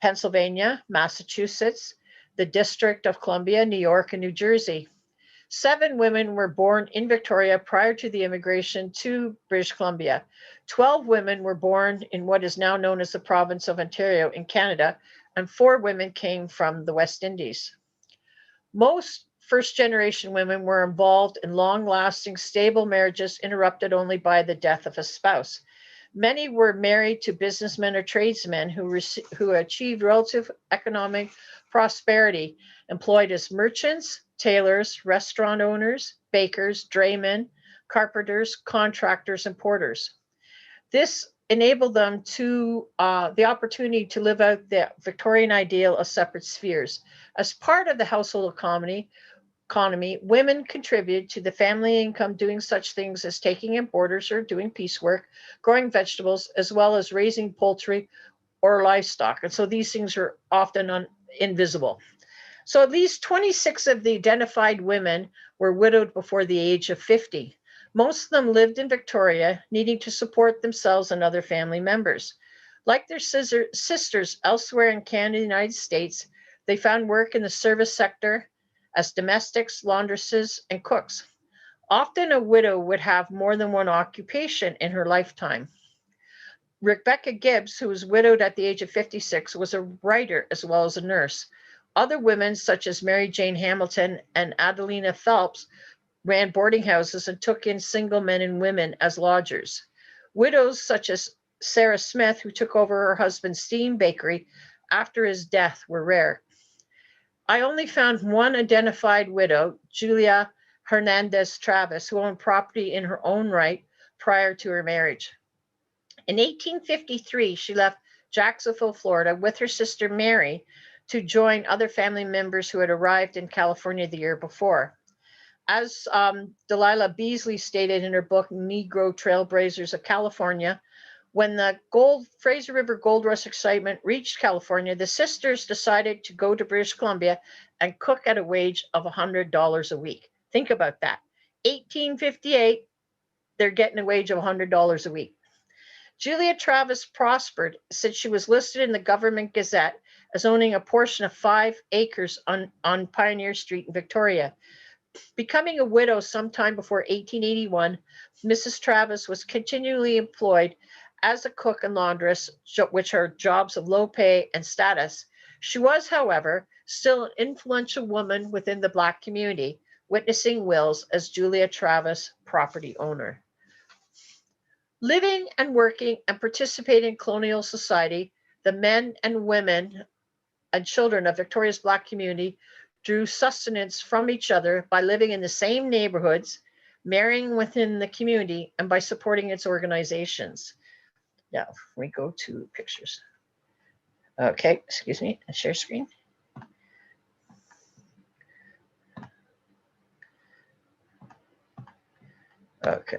Pennsylvania, Massachusetts, the District of Columbia, New York, and New Jersey. 7 women were born in Victoria prior to the immigration to British Columbia. 12 women were born in what is now known as the province of Ontario in Canada, and 4 women came from the West Indies. Most first-generation women were involved in long-lasting, stable marriages interrupted only by the death of a spouse. Many were married to businessmen or tradesmen who achieved relative economic prosperity, employed as merchants, tailors, restaurant owners, bakers, draymen, carpenters, contractors, and porters. This enabled them to the opportunity to live out the Victorian ideal of separate spheres. As part of the household economy, women contribute to the family income doing such things as taking in boarders or doing piecework, growing vegetables, as well as raising poultry or livestock. And so these things are often invisible. So at least 26 of the identified women were widowed before the age of 50. Most of them lived in Victoria, needing to support themselves and other family members. Like their sisters elsewhere in Canada and the United States, they found work in the service sector as domestics, laundresses, and cooks. Often a widow would have more than one occupation in her lifetime. Rebecca Gibbs, who was widowed at the age of 56, was a writer as well as a nurse. Other women, such as Mary Jane Hamilton and Adelina Phelps, ran boarding houses and took in single men and women as lodgers. Widows such as Sarah Smith, who took over her husband's steam bakery after his death, were rare. I only found one identified widow, Julia Hernandez Travis, who owned property in her own right prior to her marriage. In 1853, she left Jacksonville, Florida, with her sister Mary to join other family members who had arrived in California the year before. As Delilah Beasley stated in her book, Negro Trailblazers of California, when the Fraser River Gold Rush excitement reached California, the sisters decided to go to British Columbia and cook at a wage of $100 a week. Think about that. 1858, they're getting a wage of $100 a week. Julia Travis prospered since she was listed in the Government Gazette as owning a portion of 5 acres on Pioneer Street in Victoria. Becoming a widow sometime before 1881, Mrs. Travis was continually employed as a cook and laundress, which are jobs of low pay and status. She was, however, still an influential woman within the Black community, witnessing wills as Julia Travis property owner. Living and working and participating in colonial society, the men and women and children of Victoria's Black community drew sustenance from each other by living in the same neighborhoods, marrying within the community, and by supporting its organizations. Now, we go to pictures. Okay, excuse me, share screen. Okay.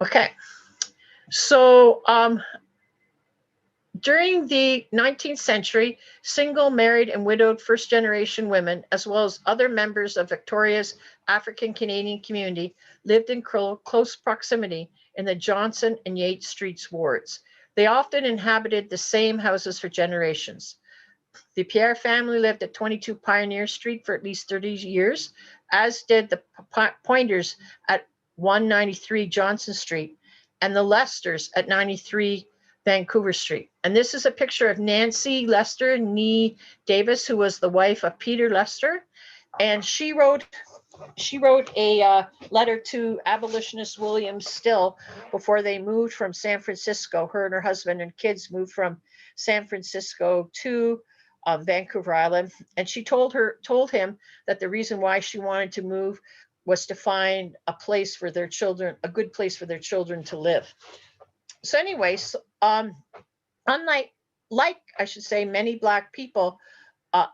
Okay, so during the 19th century, single, married, and widowed first-generation women, as well as other members of Victoria's African-Canadian community, lived in close proximity in the Johnson and Yates Streets wards. They often inhabited the same houses for generations. The Pierre family lived at 22 Pioneer Street for at least 30 years, as did the Pointers at 193 Johnson Street and the Lesters at 93 Vancouver Street. And this is a picture of Nancy Lester Nee Davis, who was the wife of Peter Lester. And she wrote a letter to abolitionist William Still before they moved from San Francisco. Her and her husband and kids moved from San Francisco to Vancouver Island. And she told him that the reason why she wanted to move was to find a place for their children, a good place for their children to live. So anyways, unlike I should say, many Black people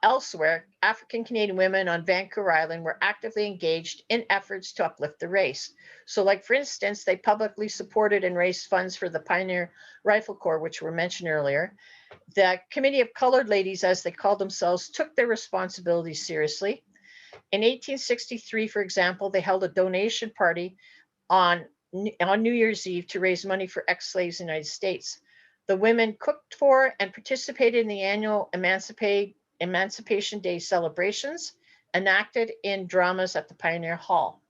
elsewhere, African Canadian women on Vancouver Island were actively engaged in efforts to uplift the race. So like, for instance, they publicly supported and raised funds for the Pioneer Rifle Corps, which were mentioned earlier. The Committee of Colored Ladies, as they called themselves, took their responsibilities seriously. In 1863, for example, they held a donation party on New Year's Eve to raise money for ex-slaves in the United States. The women cooked for and participated in the annual Emancipation Day celebrations, enacted in dramas at the Pioneer Hall.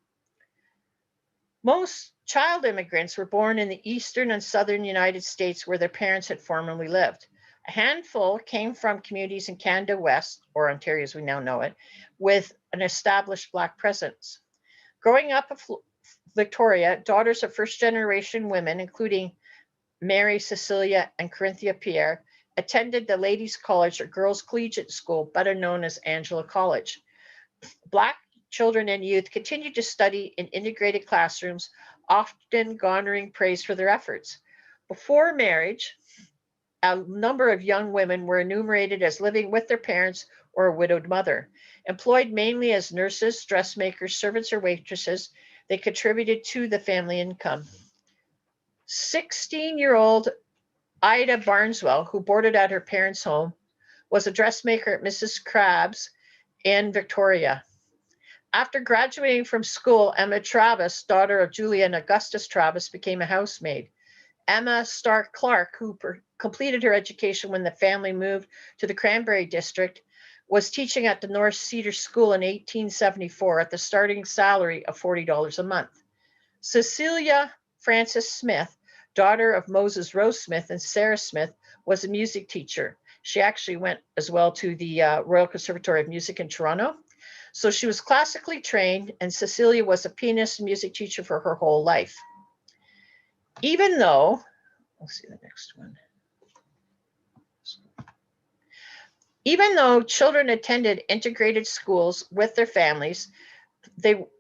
Most child immigrants were born in the eastern and southern United States where their parents had formerly lived. A handful came from communities in Canada West, or Ontario as we now know it, with an established Black presence. Growing up in Victoria, daughters of first-generation women, including Mary, Cecilia, and Corinthia Pierre, attended the Ladies' College or Girls' Collegiate School, better known as Angela College. Black children and youth continued to study in integrated classrooms, often garnering praise for their efforts. Before marriage, a number of young women were enumerated as living with their parents or a widowed mother. Employed mainly as nurses, dressmakers, servants, or waitresses, they contributed to the family income. 16-year-old Ida Barneswell, who boarded at her parents' home, was a dressmaker at Mrs. Crabb's in Victoria. After graduating from school, Emma Travis, daughter of Julia and Augustus Travis, became a housemaid. Emma Stark Clark, who completed her education when the family moved to the Cranberry District, was teaching at the North Cedar School in 1874 at the starting salary of $40 a month. Cecilia Frances Smith, daughter of Moses Rose Smith and Sarah Smith, was a music teacher. She actually went as well to the Royal Conservatory of Music in Toronto. So she was classically trained, and Cecilia was a pianist and music teacher for her whole life. Even though, let's see the next one. Even though children attended integrated schools with their families,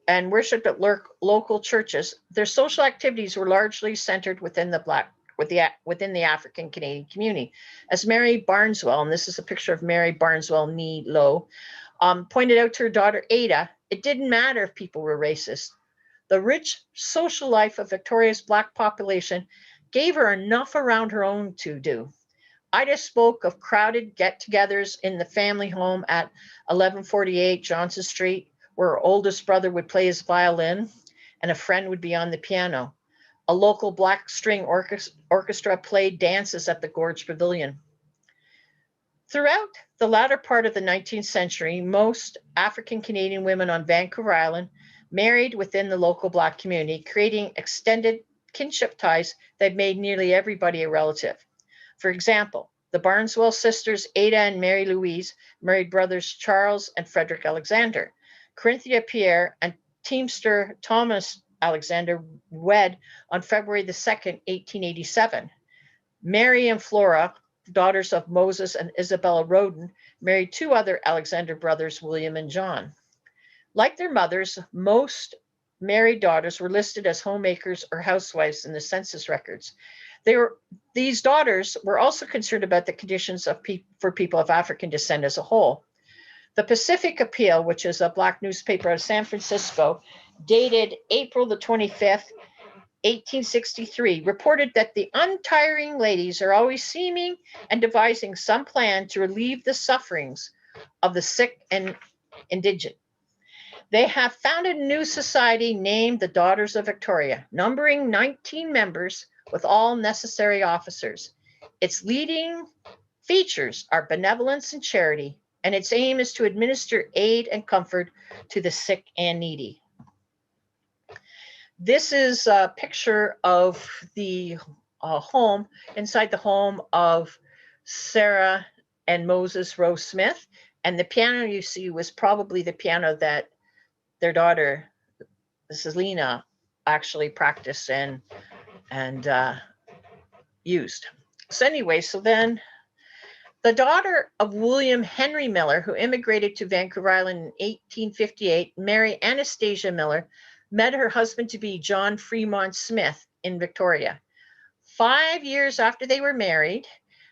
and worshiped at local churches, their social activities were largely centered within the African Canadian community. As Mary Barneswell, and this is a picture of Mary Barneswell, knee low, pointed out to her daughter Ada, it didn't matter if people were racist. The rich social life of Victoria's Black population gave her enough around her own to do. Ida spoke of crowded get-togethers in the family home at 1148 Johnson Street, where her oldest brother would play his violin and a friend would be on the piano. A local Black string orchestra played dances at the Gorge Pavilion. Throughout the latter part of the 19th century, most African Canadian women on Vancouver Island married within the local Black community, creating extended kinship ties that made nearly everybody a relative. For example, the Barneswell sisters, Ada and Mary Louise, married brothers Charles and Frederick Alexander. Corinthia Pierre and teamster Thomas Alexander wed on February the 2nd, 1887. Mary and Flora, daughters of Moses and Isabella Roden, married two other Alexander brothers, William and John. Like their mothers, most married daughters were listed as homemakers or housewives in the census records. These daughters were also concerned about the conditions for people of African descent as a whole. The Pacific Appeal, which is a Black newspaper out of San Francisco, dated April the 25th, 1863, reported that the untiring ladies are always seeming and devising some plan to relieve the sufferings of the sick and indigent. They have founded a new society named the Daughters of Victoria, numbering 19 members with all necessary officers. Its leading features are benevolence and charity, and its aim is to administer aid and comfort to the sick and needy. This is a picture of the home, inside the home of Sarah and Moses Rose Smith. And the piano you see was probably the piano that their daughter, this is Lena, actually practiced and used. So anyway, so then the daughter of William Henry Miller, who immigrated to Vancouver Island in 1858, Mary Anastasia Miller, met her husband-to-be John Fremont Smith in Victoria. 5 years after they were married,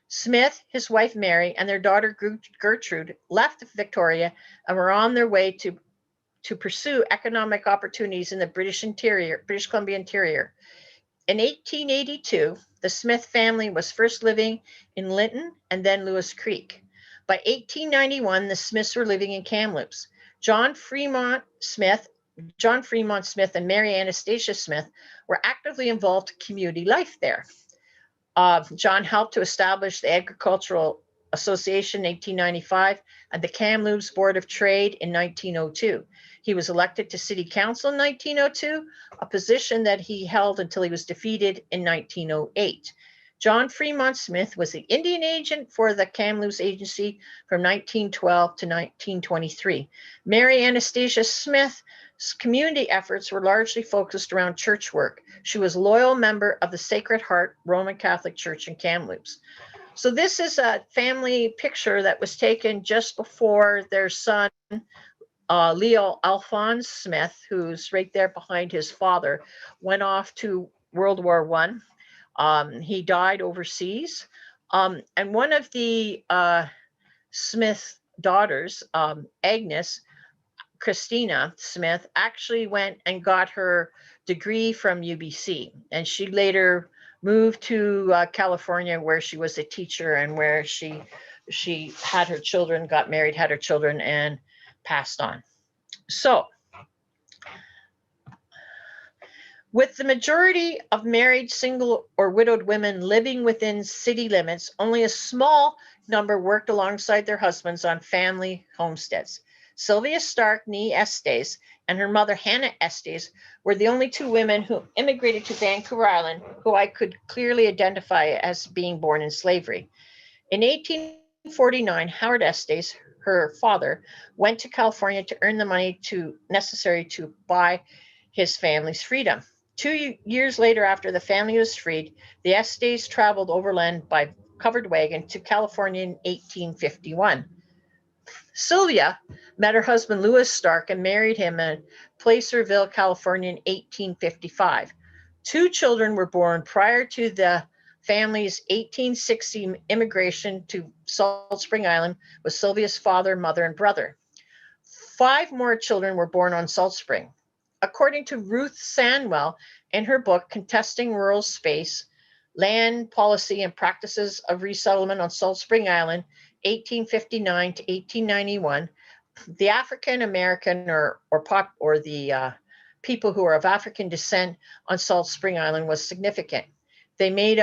Smith, his wife Mary, and their daughter Gertrude left Victoria and were on their way to pursue economic opportunities in the British Columbia interior. In 1882, the Smith family was first living in Linton and then Lewis Creek. By 1891, the Smiths were living in Kamloops. John Fremont Smith and Mary Anastasia Smith were actively involved in community life there. John helped to establish the Agricultural Association in 1895 and the Kamloops Board of Trade in 1902. He was elected to City Council in 1902, a position that he held until he was defeated in 1908. John Fremont Smith was the Indian agent for the Kamloops Agency from 1912 to 1923. Mary Anastasia Smith's community efforts were largely focused around church work. She was a loyal member of the Sacred Heart Roman Catholic Church in Kamloops. So this is a family picture that was taken just before their son, Leo Alphonse Smith, who's right there behind his father, went off to World War I. He died overseas. And one of the Smith daughters, Agnes Christina Smith, actually went and got her degree from UBC. And she later moved to California, where she was a teacher and where she had her children, got married, had her children, and passed on. So, with the majority of married, single, or widowed women living within city limits, only a small number worked alongside their husbands on family homesteads. Sylvia Stark, nee Estes, and her mother, Hannah Estes, were the only two women who immigrated to Vancouver Island who I could clearly identify as being born in slavery. In 1849, Howard Estes, her father, went to California to earn the money necessary to buy his family's freedom. 2 years later, after the family was freed, the Estes traveled overland by covered wagon to California in 1851. Sylvia met her husband, Louis Stark, and married him in Placerville, California in 1855. 2 children were born prior to the family's 1860 immigration to Salt Spring Island with Sylvia's father, mother, and brother. 5 more children were born on Salt Spring. According to Ruth Sandwell in her book, Contesting Rural Space, Land Policy and Practices of Resettlement on Salt Spring Island, 1859 to 1891, the African American or the people who are of African descent on Salt Spring Island was significant. They made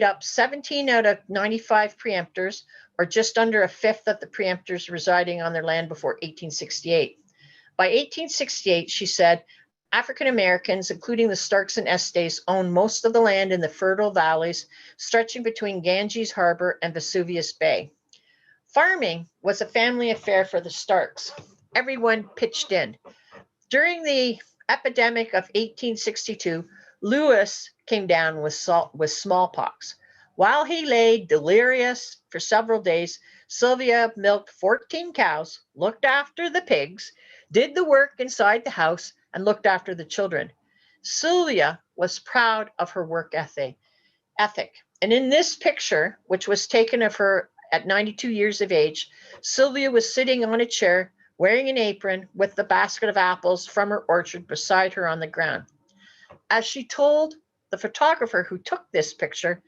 up 17 out of 95 preemptors, or just under a fifth of the preemptors residing on their land before 1868. By 1868, she said, African Americans, including the Starks and Estes, owned most of the land in the fertile valleys stretching between Ganges Harbor and Vesuvius Bay. Farming was a family affair for the Starks. Everyone pitched in. During the epidemic of 1862, Lewis came down with smallpox. While he lay delirious for several days, Sylvia milked 14 cows, looked after the pigs, did the work inside the house, and looked after the children. Sylvia was proud of her work ethic. And in this picture, which was taken of her at 92 years of age, Sylvia was sitting on a chair, wearing an apron with the basket of apples from her orchard beside her on the ground. As she told the photographer who took this picture,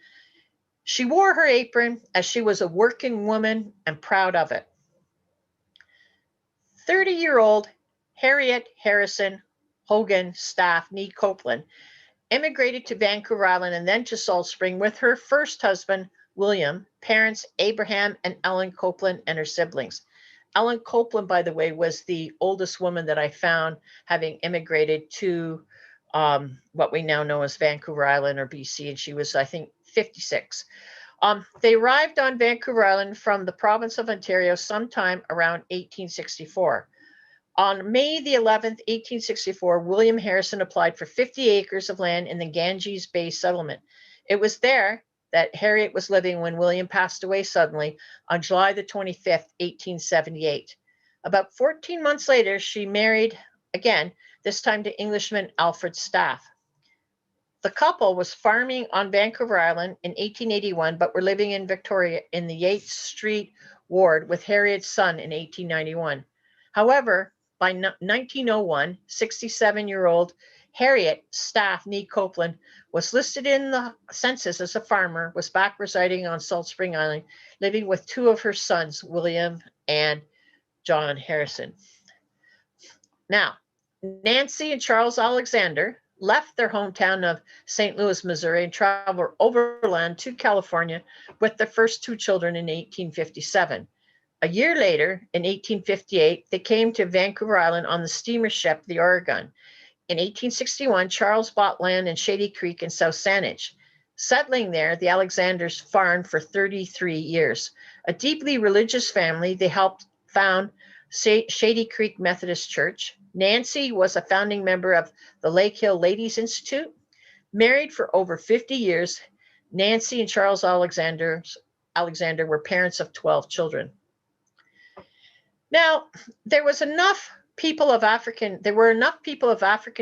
she wore her apron as she was a working woman and proud of it. 30-year-old Harriet Harrison Hogan Staff Nee Copeland immigrated to Vancouver Island and then to Salt Spring with her first husband, William, parents Abraham and Ellen Copeland, and her siblings. Ellen Copeland, by the way, was the oldest woman that I found having immigrated to what we now know as Vancouver Island or BC, and she was, I think, 56. They arrived on Vancouver Island from the province of Ontario sometime around 1864. On May the 11th, 1864, William Harrison applied for 50 acres of land in the Ganges Bay settlement. It was there that Harriet was living when William passed away suddenly on July the 25th, 1878. About 14 months later, she married again, this time to Englishman Alfred Staff. The couple was farming on Vancouver Island in 1881, but were living in Victoria in the Yates Street ward with Harriet's son in 1891. However, by 1901, 67-year-old Harriet Staff Nee Copeland was listed in the census as a farmer, was back residing on Salt Spring Island, living with 2 of her sons, William and John Harrison. Now, Nancy and Charles Alexander left their hometown of St. Louis, Missouri, and traveled overland to California with their first two children in 1857. A year later, in 1858, they came to Vancouver Island on the steamer ship, the Oregon. In 1861, Charles bought land in Shady Creek in South Saanich. Settling there, the Alexanders farmed for 33 years. A deeply religious family, they helped found Shady Creek Methodist Church. Nancy was a founding member of the Lake Hill Ladies Institute. Married for over 50 years, Nancy and Charles Alexander were parents of 12 children. Now, there were enough people of African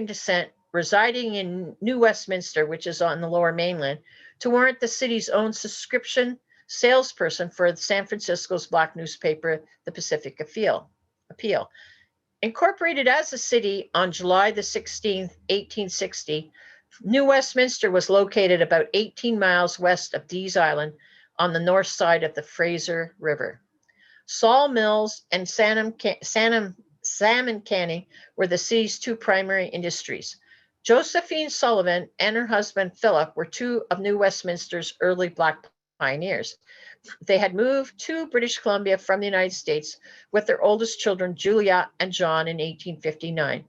descent residing in New Westminster, which is on the Lower Mainland, to warrant the city's own subscription salesperson for San Francisco's black newspaper, the Pacific Appeal. Incorporated as a city on July the 16th, 1860, New Westminster was located about 18 miles west of Dease Island on the north side of the Fraser River. Sawmills and salmon canning were the city's two primary industries. Josephine Sullivan and her husband Philip were two of New Westminster's early black pioneers. They had moved to British Columbia from the United States with their oldest children, Julia and John, in 1859.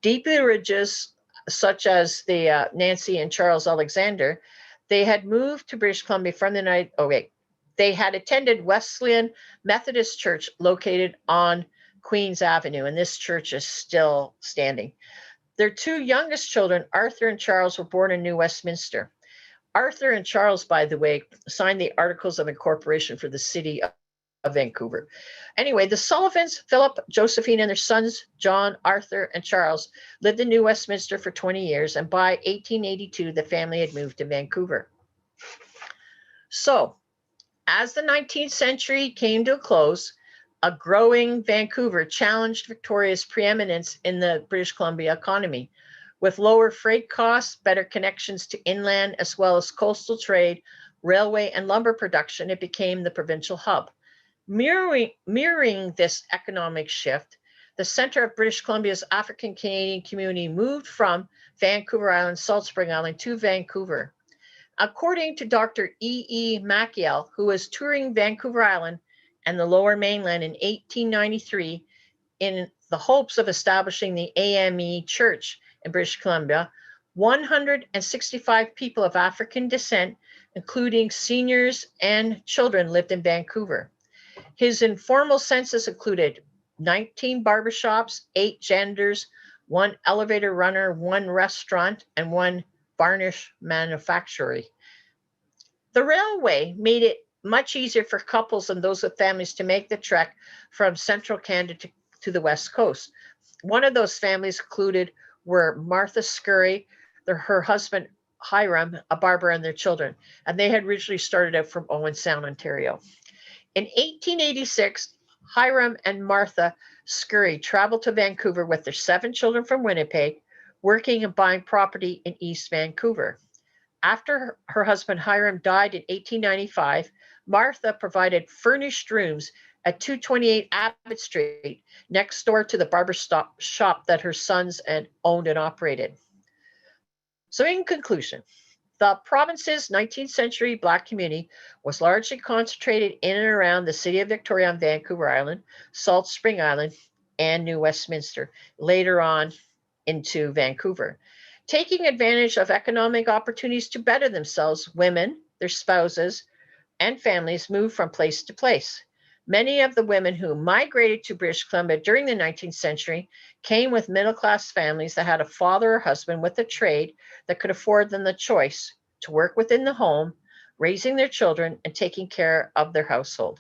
Deeply religious, such as the Nancy and Charles Alexander, they had moved to British Columbia from the They had attended Wesleyan Methodist Church located on Queens Avenue, and this church is still standing. Their two youngest children, Arthur and Charles, were born in New Westminster. Arthur and Charles, by the way, signed the Articles of Incorporation for the city of Vancouver. Anyway, the Sullivans, Philip, Josephine, and their sons, John, Arthur, and Charles, lived in New Westminster for 20 years, and by 1882, the family had moved to Vancouver. So, as the 19th century came to a close, a growing Vancouver challenged Victoria's preeminence in the British Columbia economy. With lower freight costs, better connections to inland, as well as coastal trade, railway, and lumber production, it became the provincial hub. Mirroring this economic shift, the center of British Columbia's African Canadian community moved from Vancouver Island, Salt Spring Island, to Vancouver. According to Dr. E. Maciel, who was touring Vancouver Island and the Lower Mainland in 1893 in the hopes of establishing the AME Church in British Columbia, 165 people of African descent, including seniors and children, lived in Vancouver. His informal census included 19 barbershops, 8 janitors, 1 elevator runner, 1 restaurant, and 1 varnish manufacturer. The railway made it much easier for couples and those with families to make the trek from central Canada to the west coast. One of those families included were Martha Scurry, her husband Hiram, a barber, and their children, and they had originally started out from Owen Sound, Ontario. In 1886, Hiram and Martha Scurry traveled to Vancouver with their 7 children from Winnipeg, working and buying property in East Vancouver. After her husband Hiram died in 1895, Martha provided furnished rooms at 228 Abbott Street, next door to the barber shop that her sons owned and operated. So in conclusion, the province's 19th century Black community was largely concentrated in and around the city of Victoria on Vancouver Island, Salt Spring Island, and New Westminster, later on into Vancouver. Taking advantage of economic opportunities to better themselves, women, their spouses, and families moved from place to place. Many of the women who migrated to British Columbia during the 19th century came with middle-class families that had a father or husband with a trade that could afford them the choice to work within the home, raising their children and taking care of their household.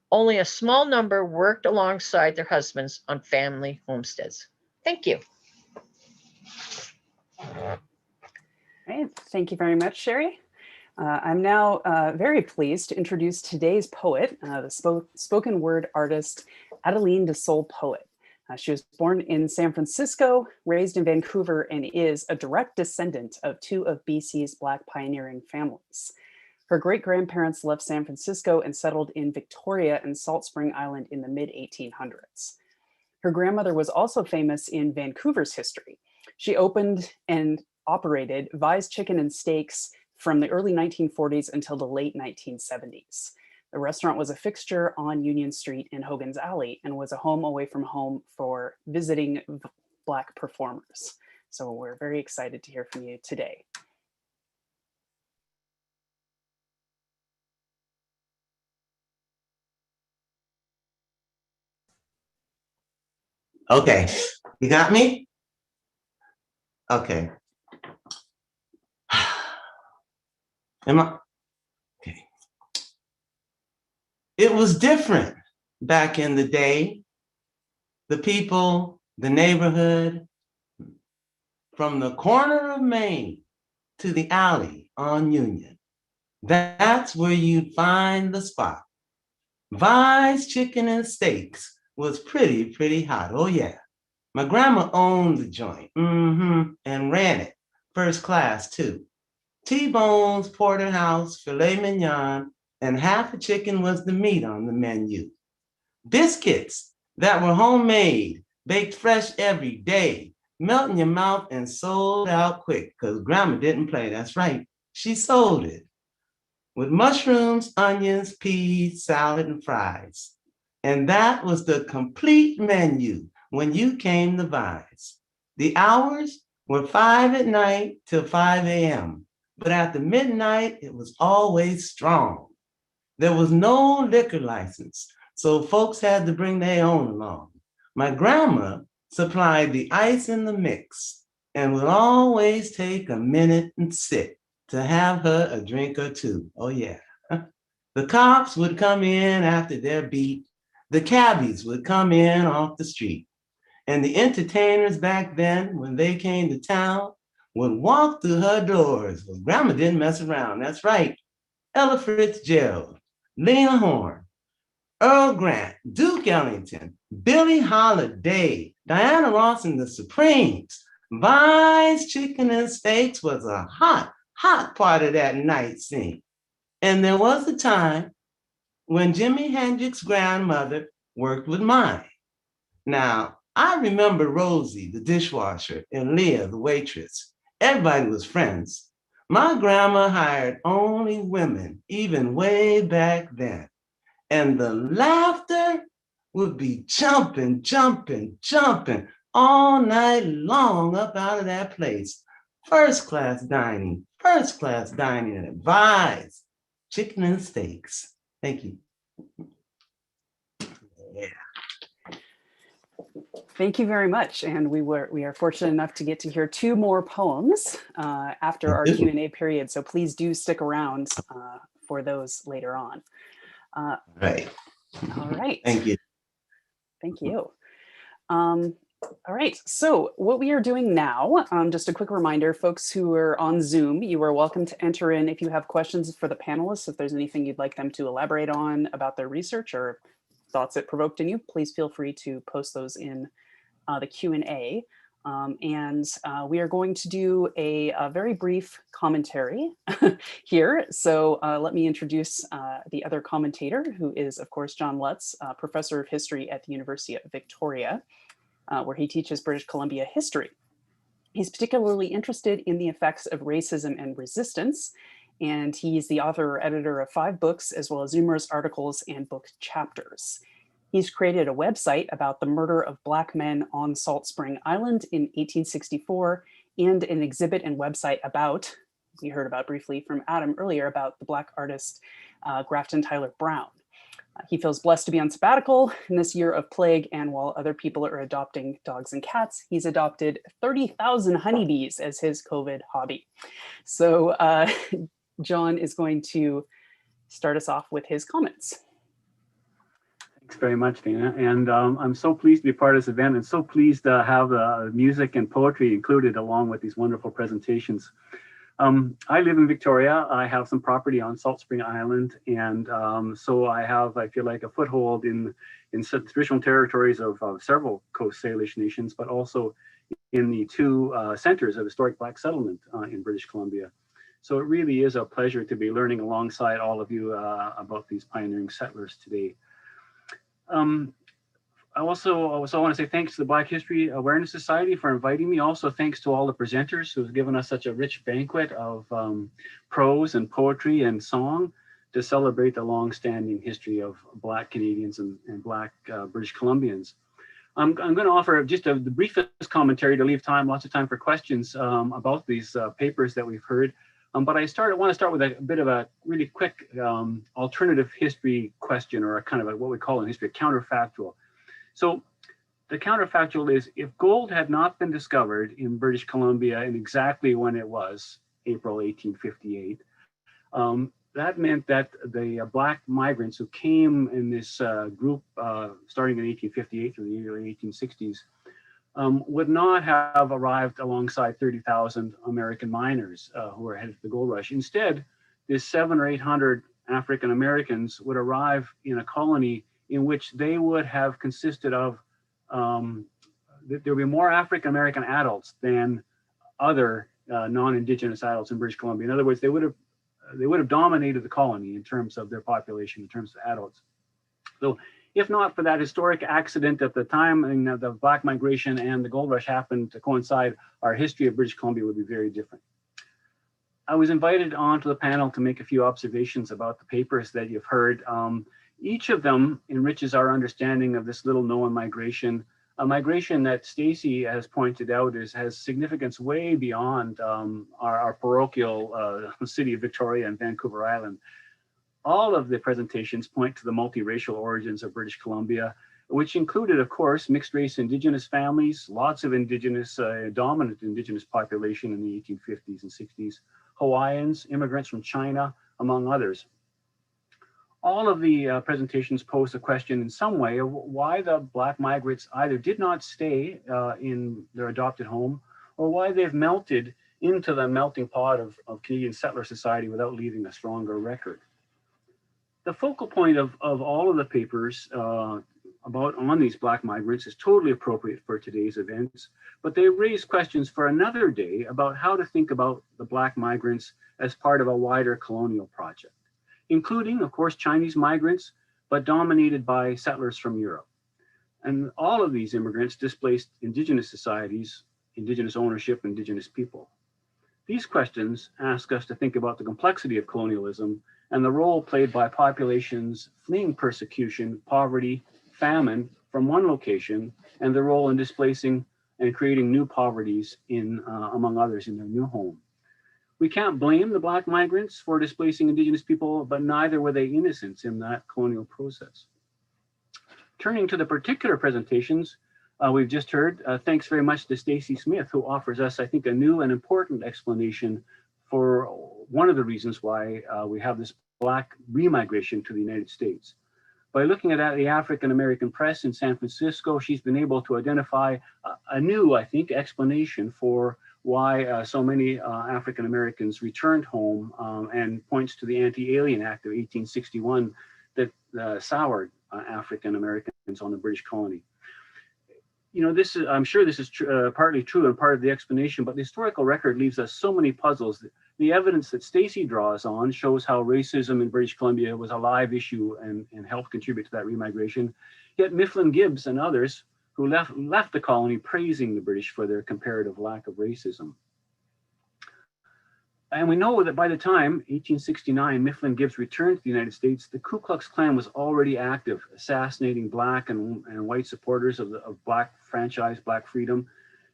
Only a small number worked alongside their husbands on family homesteads. Thank you. All right, thank you very much, Sherry. I'm now very pleased to introduce today's poet, the spoken word artist, Adeline de Sol Poet. She was born in San Francisco, raised in Vancouver, and is a direct descendant of 2 of BC's Black pioneering families. Her great-grandparents left San Francisco and settled in Victoria and Salt Spring Island in the mid-1800s. Her grandmother was also famous in Vancouver's history. She opened and operated Vi's Chicken and Steaks from the early 1940s until the late 1970s. The restaurant was a fixture on Union Street in Hogan's Alley and was a home away from home for visiting Black performers. So we're very excited to hear from you today. Okay, you got me? Okay. Am I? Okay. It was different back in the day. The people, the neighborhood, from the corner of Main to the alley on Union. That's where you'd find the spot. Vi's Chicken and Steaks was pretty hot. Oh yeah. My grandma owned the joint, and ran it, first class too. T-bones, porterhouse, filet mignon, and half a chicken was the meat on the menu. Biscuits that were homemade, baked fresh every day, melt in your mouth and sold out quick, because grandma didn't play, that's right, she sold it. With mushrooms, onions, peas, salad, and fries. And that was the complete menu when you came to Vi's. The hours were 5 at night till 5 a.m. But after midnight, it was always strong. There was no liquor license, so folks had to bring their own along. My grandma supplied the ice in the mix and would always take a minute and sit to have her a drink or two. Oh yeah. The cops would come in after their beat. The cabbies would come in off the street. And the entertainers back then, when they came to town, would walk through her doors. Well, grandma didn't mess around, that's right. Ella Fitzgerald, Lena Horne, Earl Grant, Duke Ellington, Billie Holiday, Diana Ross and the Supremes. Vi's Chicken and Steaks was a hot part of that night scene. And there was a time when Jimi Hendrix's grandmother worked with mine. Now, I remember Rosie, the dishwasher, and Leah, the waitress. Everybody was friends. My grandma hired only women, even way back then. And the laughter would be jumping all night long up out of that place. First class dining at Vi's Chicken and Steaks. Thank you. Yeah. Thank you very much. And we are fortunate enough to get to hear 2 more poems after our Q&A period. So please do stick around for those later on. Right. All right. Thank you. Thank you. All right, so what we are doing now, just a quick reminder, folks who are on Zoom, you are welcome to enter in if you have questions for the panelists. If there's anything you'd like them to elaborate on about their research or thoughts it provoked in you, please feel free to post those in the Q&A. We are going to do a very brief commentary here. So let me introduce the other commentator, who is, of course, John Lutz, professor of history at the University of Victoria, where he teaches British Columbia history. He's particularly interested in the effects of racism and resistance, and he's the author or editor of 5 books, as well as numerous articles and book chapters. He's created a website about the murder of Black men on Salt Spring Island in 1864, and an exhibit and website about, we heard about briefly from Adam earlier, about the Black artist Grafton Tyler Brown. He feels blessed to be on sabbatical in this year of plague, and while other people are adopting dogs and cats, he's adopted 30,000 honeybees as his COVID hobby. So John is going to start us off with his comments. Thanks very much, Dana. And I'm so pleased to be part of this event, and so pleased to have music and poetry included along with these wonderful presentations. I live in Victoria. I have some property on Salt Spring Island, and so I feel like, a foothold in traditional territories of several Coast Salish nations, but also in the 2 centers of historic Black settlement in British Columbia. So it really is a pleasure to be learning alongside all of you about these pioneering settlers today. I also want to say thanks to the Black History Awareness Society for inviting me. Also, thanks to all the presenters who have given us such a rich banquet of prose and poetry and song to celebrate the long-standing history of Black Canadians and Black British Columbians. I'm going to offer just the briefest commentary to leave lots of time for questions about these papers that we've heard. But I want to start with a bit of a really quick alternative history question, or a kind of what we call in history a counterfactual. So the counterfactual is, if gold had not been discovered in British Columbia in exactly when it was, April 1858, that meant that the Black migrants who came in this group starting in 1858 through the early 1860s would not have arrived alongside 30,000 American miners who were headed to the gold rush. Instead, this 700 or 800 African Americans would arrive in a colony in which they would have consisted of, there would be more African American adults than other non-Indigenous adults in British Columbia. In other words, they would have dominated the colony in terms of their population, in terms of adults. So if not for that historic accident at the time, and the Black migration and the gold rush happened to coincide, our history of British Columbia would be very different. I was invited onto the panel to make a few observations about the papers that you've heard. Each of them enriches our understanding of this little known migration, a migration that Stacy has pointed out has significance way beyond our parochial city of Victoria and Vancouver Island. All of the presentations point to the multiracial origins of British Columbia, which included, of course, mixed race Indigenous families, lots of Indigenous, dominant Indigenous population in the 1850s and 60s, Hawaiians, immigrants from China, among others. All of the presentations pose a question in some way of why the Black migrants either did not stay in their adopted home, or why they've melted into the melting pot of Canadian settler society without leaving a stronger record. The focal point of all of the papers on these Black migrants is totally appropriate for today's events, but they raise questions for another day about how to think about the Black migrants as part of a wider colonial project, including, of course, Chinese migrants, but dominated by settlers from Europe. And all of these immigrants displaced Indigenous societies, Indigenous ownership, Indigenous people. These questions ask us to think about the complexity of colonialism and the role played by populations fleeing persecution, poverty, famine from one location, and the role in displacing and creating new poverties in, among others, in their new home. We can't blame the Black migrants for displacing Indigenous people, but neither were they innocents in that colonial process. Turning to the particular presentations we've just heard, thanks very much to Stacy Smith, who offers us, I think, a new and important explanation for one of the reasons why we have this Black remigration to the United States. By looking at the African American press in San Francisco, she's been able to identify a new, I think, explanation for why so many African Americans returned home, and points to the Anti-Alien Act of 1861 that soured African Americans on the British colony. You know, I'm sure this is partly true and part of the explanation, but the historical record leaves us so many puzzles. The evidence that Stacy draws on shows how racism in British Columbia was a live issue and helped contribute to that remigration. Yet Mifflin Gibbs and others who left the colony praising the British for their comparative lack of racism. And we know that by the time 1869 Mifflin Gibbs returned to the United States, the Ku Klux Klan was already active, assassinating Black and white supporters of Black franchise, Black freedom,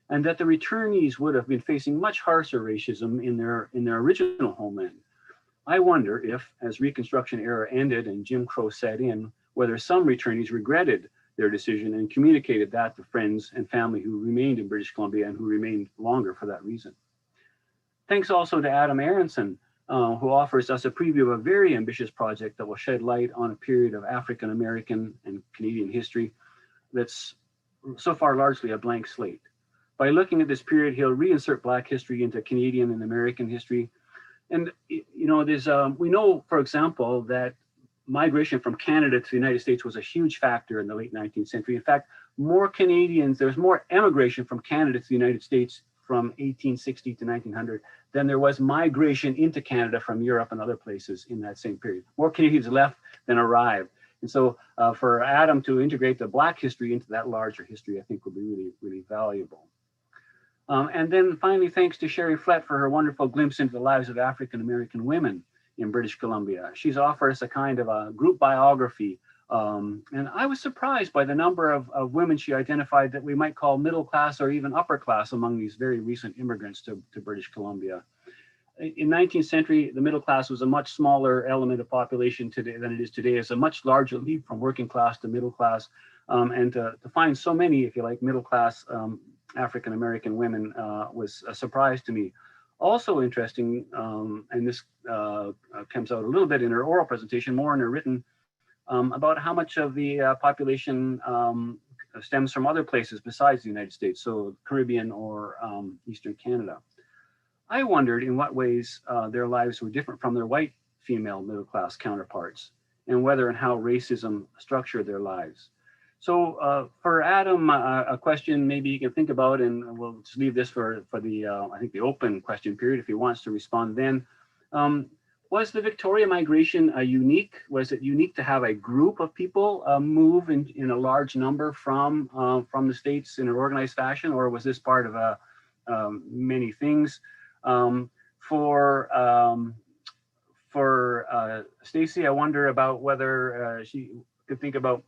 and that the returnees would have been facing much harsher racism in their original homeland. I wonder if, as Reconstruction era ended and Jim Crow set in, whether some returnees regretted their decision and communicated that to friends and family who remained in British Columbia and who remained longer for that reason. Thanks also to Adam Aronson, who offers us a preview of a very ambitious project that will shed light on a period of African American and Canadian history that's so far largely a blank slate. By looking at this period, he'll reinsert Black history into Canadian and American history. And you know, we know, for example, that migration from Canada to the United States was a huge factor in the late 19th century. In fact, there was more emigration from Canada to the United States from 1860 to 1900 than there was migration into Canada from Europe and other places in that same period. More Canadians left than arrived. And so for Adam to integrate the Black history into that larger history, I think would be really, really valuable. And then finally, thanks to Sherry Flett for her wonderful glimpse into the lives of African-American women in British Columbia. She's offered us a kind of a group biography. And I was surprised by the number of women she identified that we might call middle class or even upper class among these very recent immigrants to British Columbia. In 19th century, the middle class was a much smaller element of population today than it is today. It's a much larger leap from working class to middle class. And to find so many, if you like, middle class African-American women was a surprise to me. Also interesting, and this comes out a little bit in her oral presentation, more in her written, about how much of the population stems from other places besides the United States, so Caribbean or Eastern Canada. I wondered in what ways their lives were different from their white female middle class counterparts, and whether and how racism structured their lives. So for Adam, a question maybe you can think about, and we'll just leave this for the, I think the open question period if he wants to respond then. Was the Victoria migration was it unique to have a group of people move in a large number from the States in an organized fashion, or was this part of many things? For Stacy, I wonder about whether she could think about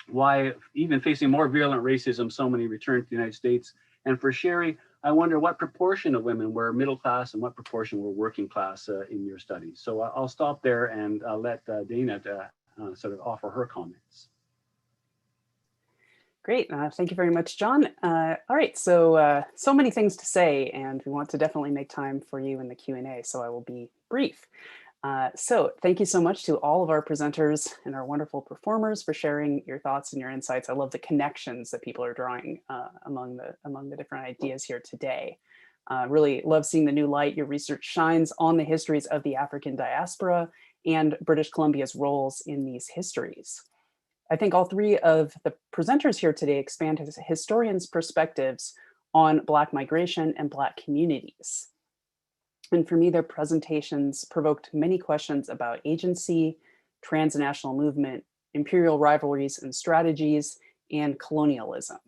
why, even facing more virulent racism, so many returned to the United States. And for Sherry, I wonder what proportion of women were middle class and what proportion were working class in your studies. So I'll stop there and let Dana sort of offer her comments. Great, thank you very much, John. All right, so so many things to say, and we want to definitely make time for you in the Q&A, so I will be brief. So thank you so much to all of our presenters and our wonderful performers for sharing your thoughts and your insights. I love the connections that people are drawing among the different ideas here today. Really love seeing the new light your research shines on the histories of the African diaspora and British Columbia's roles in these histories. I think all three of the presenters here today expand historians' perspectives on Black migration and Black communities. And for me, their presentations provoked many questions about agency, transnational movement, imperial rivalries and strategies, and colonialism.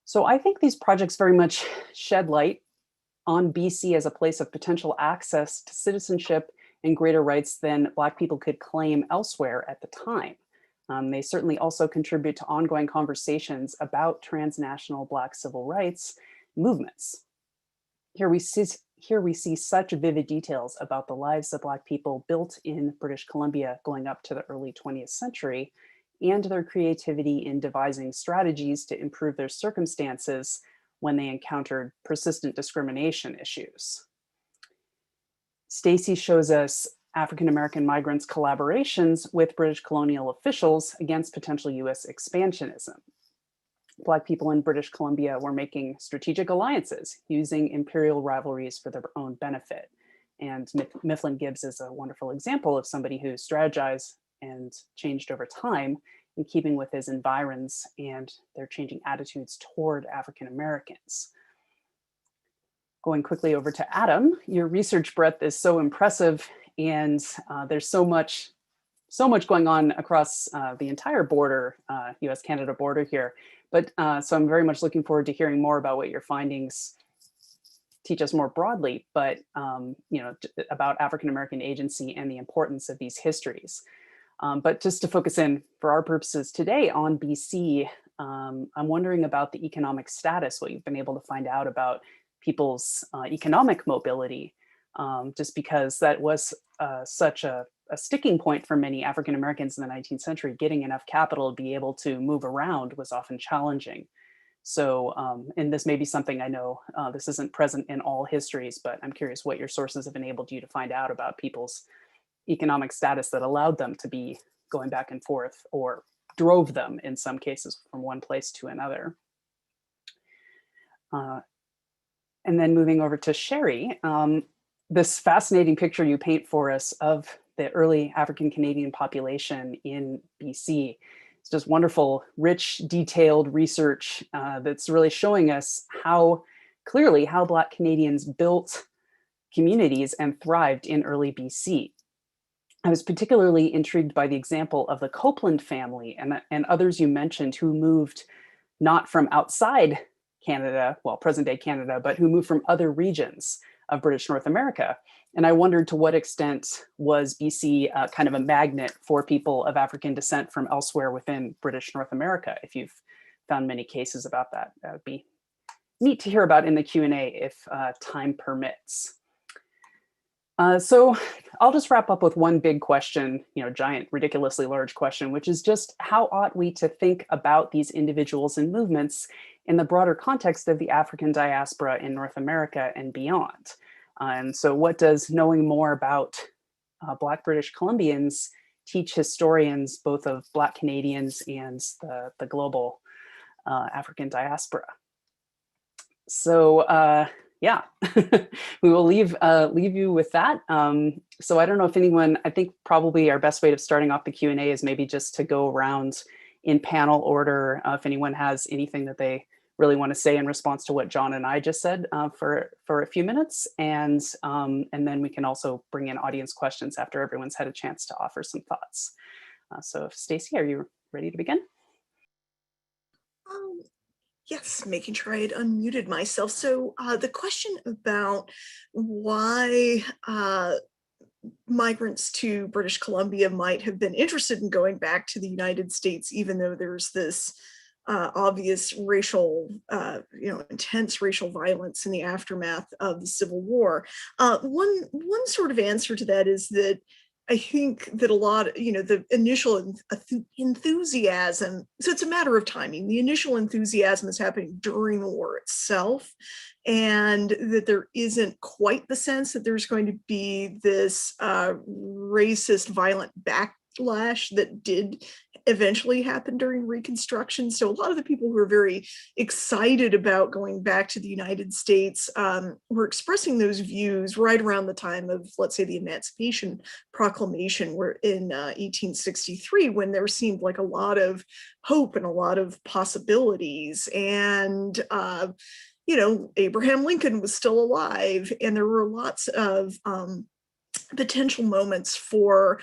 So I think these projects very much shed light on BC as a place of potential access to citizenship and greater rights than Black people could claim elsewhere at the time. They certainly also contribute to ongoing conversations about transnational Black civil rights movements. Here we see such vivid details about the lives that Black people built in British Columbia going up to the early 20th century, and their creativity in devising strategies to improve their circumstances when they encountered persistent discrimination issues. Stacy shows us African-American migrants' collaborations with British colonial officials against potential US expansionism. Black people in British Columbia were making strategic alliances, using imperial rivalries for their own benefit. And Mifflin Gibbs is a wonderful example of somebody who strategized and changed over time in keeping with his environs and their changing attitudes toward African Americans. Going quickly over to Adam, your research breadth is so impressive, and there's so much going on across the entire border, US-Canada border here. But so I'm very much looking forward to hearing more about what your findings teach us more broadly, but about African-American agency and the importance of these histories. But just to focus in for our purposes today on BC, I'm wondering about the economic status, what you've been able to find out about people's economic mobility, just because that was such a sticking point for many African Americans in the 19th century. Getting enough capital to be able to move around was often challenging. So, and this may be something I know this isn't present in all histories, but I'm curious what your sources have enabled you to find out about people's economic status that allowed them to be going back and forth, or drove them in some cases from one place to another. And then moving over to Sherry, this fascinating picture you paint for us of the early African Canadian population in BC. It's just wonderful, rich, detailed research that's really showing us how clearly how Black Canadians built communities and thrived in early BC. I was particularly intrigued by the example of the Copeland family and others you mentioned who moved not from outside Canada, well, present day Canada, but who moved from other regions of British North America. And I wondered to what extent was BC kind of a magnet for people of African descent from elsewhere within British North America, if you've found many cases about that. That would be neat to hear about in the Q&A if time permits. So I'll just wrap up with one big question, giant, ridiculously large question, which is just how ought we to think about these individuals and movements in the broader context of the African diaspora in North America and beyond? And so what does knowing more about Black British Columbians teach historians, both of Black Canadians and the global African diaspora? So yeah, we will leave you with that. So I don't know if anyone, I think probably our best way of starting off the Q&A is maybe just to go around in panel order if anyone has anything that they really want to say in response to what John and I just said for a few minutes. And then we can also bring in audience questions after everyone's had a chance to offer some thoughts. So Stacey, are you ready to begin? Yes, making sure I had unmuted myself. So the question about why migrants to British Columbia might have been interested in going back to the United States, even though there's this obvious racial, intense racial violence in the aftermath of the Civil War. One sort of answer to that is that I think that a lot, the initial enthusiasm, so it's a matter of timing. The initial enthusiasm is happening during the war itself, and that there isn't quite the sense that there's going to be this racist, violent backlash that did eventually happen during Reconstruction. So a lot of the people who are very excited about going back to the United States were expressing those views right around the time of, let's say, the Emancipation Proclamation, where in 1863, when there seemed like a lot of hope and a lot of possibilities. And Abraham Lincoln was still alive, and there were lots of potential moments for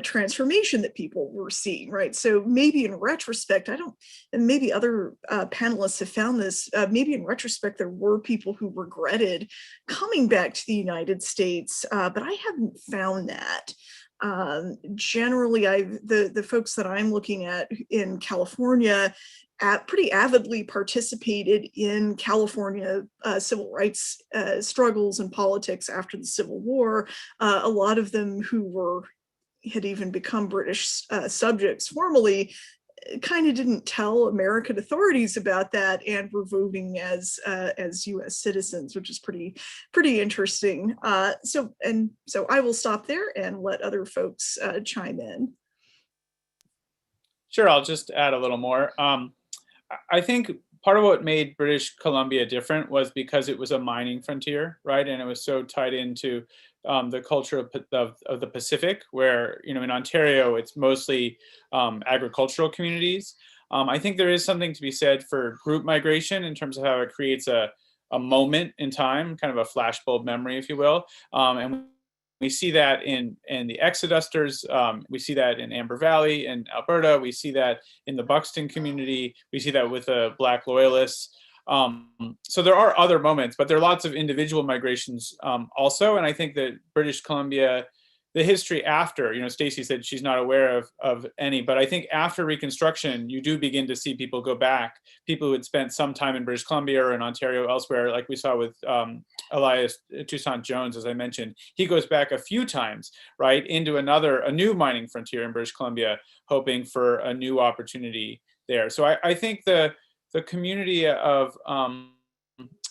transformation that people were seeing, right? So maybe in retrospect, and maybe other panelists have found this, maybe in retrospect, there were people who regretted coming back to the United States, but I haven't found that. Generally, the folks that I'm looking at in California pretty avidly participated in California civil rights struggles and politics after the Civil War. A lot of them who had even become British subjects formally kind of didn't tell American authorities about that and were voting as U.S. citizens, which is pretty interesting. So I will stop there and let other folks chime in. Sure, I'll just add a little more. I think part of what made British Columbia different was because it was a mining frontier, right? And it was so tied into the culture of the Pacific, where, in Ontario, it's mostly agricultural communities. I think there is something to be said for group migration in terms of how it creates a moment in time, kind of a flashbulb memory, if you will. And we see that in the Exodusters, we see that in Amber Valley in Alberta, we see that in the Buxton community, we see that with the Black Loyalists. So there are other moments, but there are lots of individual migrations also. And I think that British Columbia, the history after, Stacey said she's not aware of any, but I think after Reconstruction, you do begin to see people go back, people who had spent some time in British Columbia or in Ontario elsewhere, like we saw with Elias Toussaint Jones, as I mentioned. He goes back a few times, right, into a new mining frontier in British Columbia, hoping for a new opportunity there. So I think the community of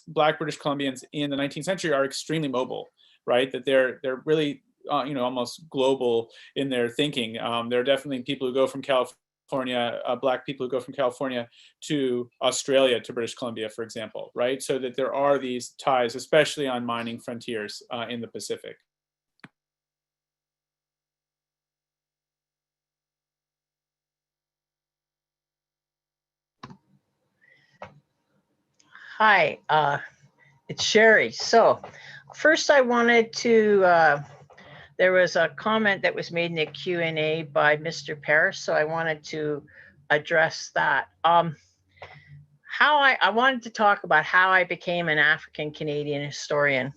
Black British Columbians in the 19th century are extremely mobile, right? That they're really almost global in their thinking. There are definitely people who go from California, Black people who go from California to Australia to British Columbia, for example, right? So that there are these ties, especially on mining frontiers in the Pacific. Hi, it's Sherry. So first I wanted to, there was a comment that was made in the Q&A by Mr. Parrish, so I wanted to address that. I wanted to talk about how I became an African Canadian historian.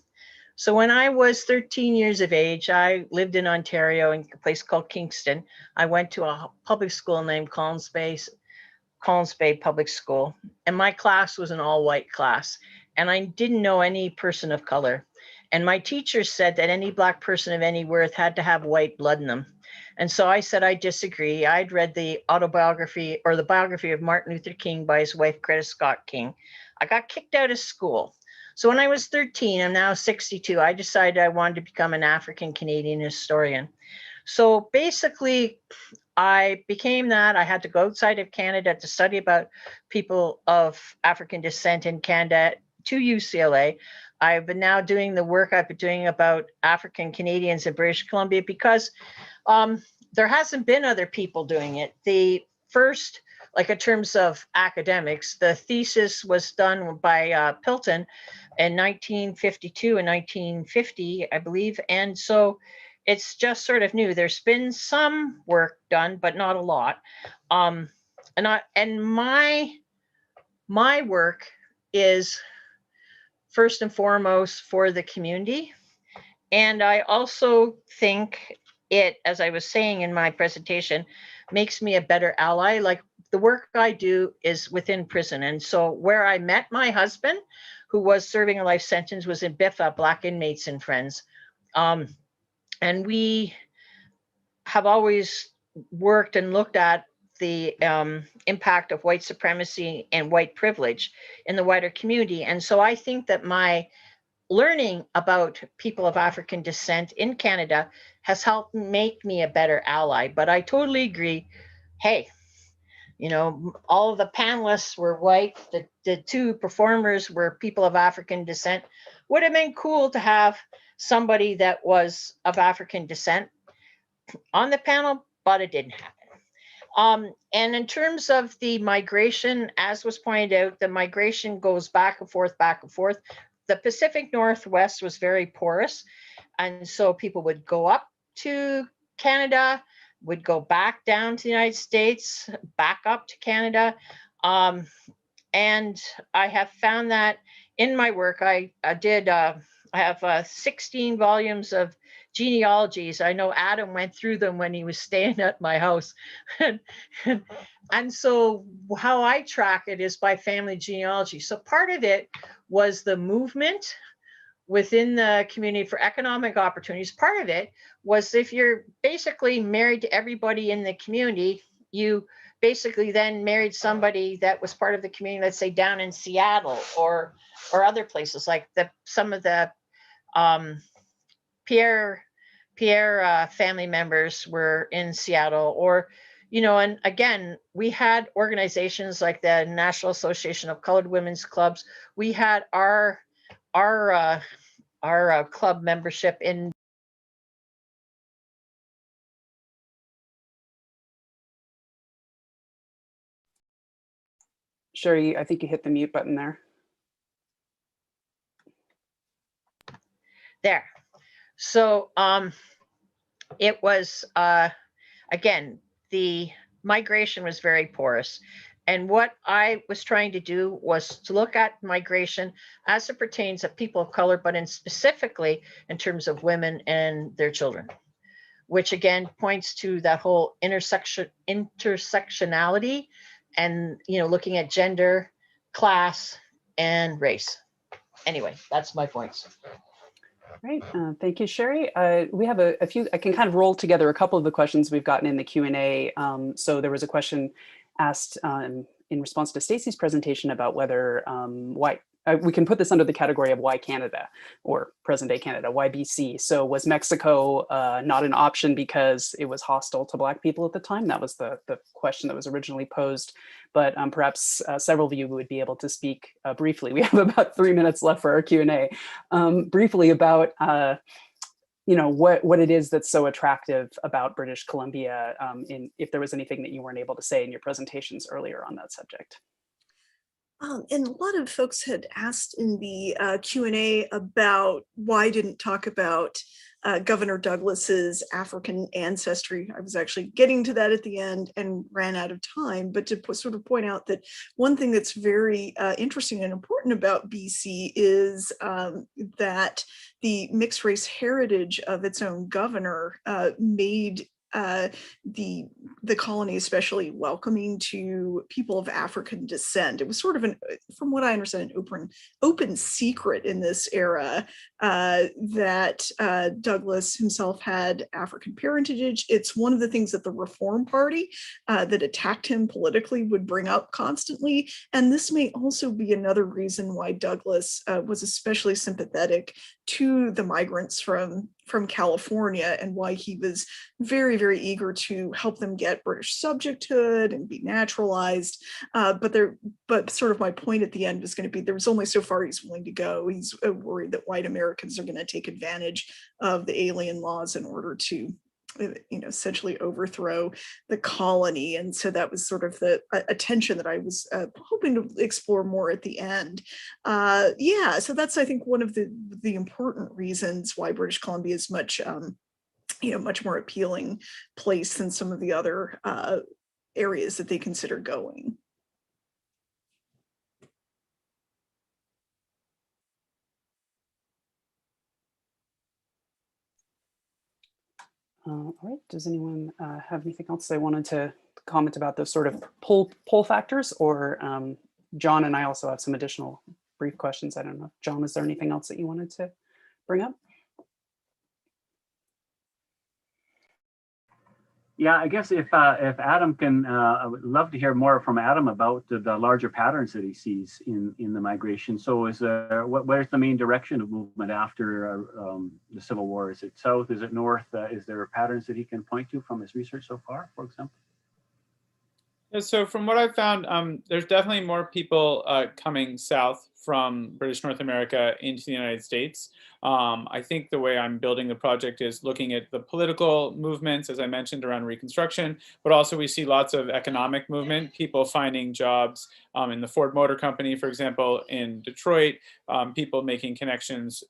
So when I was 13 years of age, I lived in Ontario in a place called Kingston. I went to a public school named Collins Bay Public School, and my class was an all-white class, and I didn't know any person of color. And my teacher said that any Black person of any worth had to have white blood in them. And so I said, I disagree. I'd read the autobiography or the biography of Martin Luther King by his wife, Coretta Scott King. I got kicked out of school. So when I was 13, I'm now 62, I decided I wanted to become an African Canadian historian. So basically, I became that. I had to go outside of Canada to study about people of African descent in Canada to UCLA. I've been now doing the work I've been doing about African Canadians in British Columbia because there hasn't been other people doing it. The first, like in terms of academics, the thesis was done by Pilton in 1952 and 1950, I believe. And so it's just sort of new. There's been some work done, but not a lot. And my work is first and foremost for the community. And I also think it, as I was saying in my presentation, makes me a better ally. Like the work I do is within prison. And so where I met my husband, who was serving a life sentence, was in BIFA, Black Inmates and Friends. And we have always worked and looked at the impact of white supremacy and white privilege in the wider community. And so I think that my learning about people of African descent in Canada has helped make me a better ally. But I totally agree. Hey, you know, all of the panelists were white. The two performers were people of African descent. Would have been cool to have somebody that was of African descent on the panel, but it didn't happen. And in terms of the migration, as was pointed out, the migration goes back and forth, back and forth. The Pacific Northwest was very porous. And so people would go up to Canada, would go back down to the United States, back up to Canada. And I have found that in my work, I have 16 volumes of genealogies. I know Adam went through them when he was staying at my house. And so how I track it is by family genealogy. So part of it was the movement within the community for economic opportunities. Part of it was if you're basically married to everybody in the community, you basically then married somebody that was part of the community, let's say down in Seattle or other places, like some of the Pierre family members were in Seattle, or, you know, and again, we had organizations like the National Association of Colored Women's Clubs. We had our club membership in. Sherry, I think you hit the mute button there. There. So it was, again, the migration was very porous. And what I was trying to do was to look at migration as it pertains to people of color, but specifically in terms of women and their children, which again points to that whole intersectionality and, you know, looking at gender, class, and race. Anyway, that's my points. Great, thank you, Sherry. We have a few, I can kind of roll together a couple of the questions we've gotten in the Q&A. So there was a question asked in response to Stacey's presentation about whether why, we can put this under the category of why Canada, or present day Canada, why BC? So was Mexico not an option because it was hostile to Black people at the time? That was the question that was originally posed. But perhaps several of you would be able to speak briefly. We have about 3 minutes left for our Q&A. Briefly about you know, what it is that's so attractive about British Columbia, if there was anything that you weren't able to say in your presentations earlier on that subject. And a lot of folks had asked in the Q&A about why I didn't talk about Governor Douglas's African ancestry. I was actually getting to that at the end and ran out of time, but to sort of point out that one thing that's very interesting and important about BC is that the mixed race heritage of its own governor made the colony especially welcoming to people of African descent. It was sort of from what I understand, an open secret in this era that Douglas himself had African parentage. It's one of the things that the Reform Party that attacked him politically would bring up constantly. And this may also be another reason why Douglas was especially sympathetic to the migrants from California, and why he was very, very eager to help them get British subjecthood and be naturalized. But sort of my point at the end was going to be, there was only so far he's willing to go. He's worried that white Americans are going to take advantage of the alien laws in order to essentially overthrow the colony. And so that was sort of the attention that I was hoping to explore more at the end. Yeah, so that's, I think, one of the important reasons why British Columbia is much more appealing place than some of the other areas that they consider going. All right, does anyone have anything else they wanted to comment about those sort of pull factors? Or John and I also have some additional brief questions. I don't know, John, is there anything else that you wanted to bring up? Yeah, I guess if Adam can, I would love to hear more from Adam about the larger patterns that he sees in the migration. So is where's the main direction of movement after the Civil War? Is it south? Is it north? Is there patterns that he can point to from his research so far, for example? So from what I've found, there's definitely more people coming south from British North America into the United States. I think the way I'm building the project is looking at the political movements, as I mentioned, around Reconstruction, but also we see lots of economic movement, people finding jobs in the Ford Motor Company, for example, in Detroit, people making connections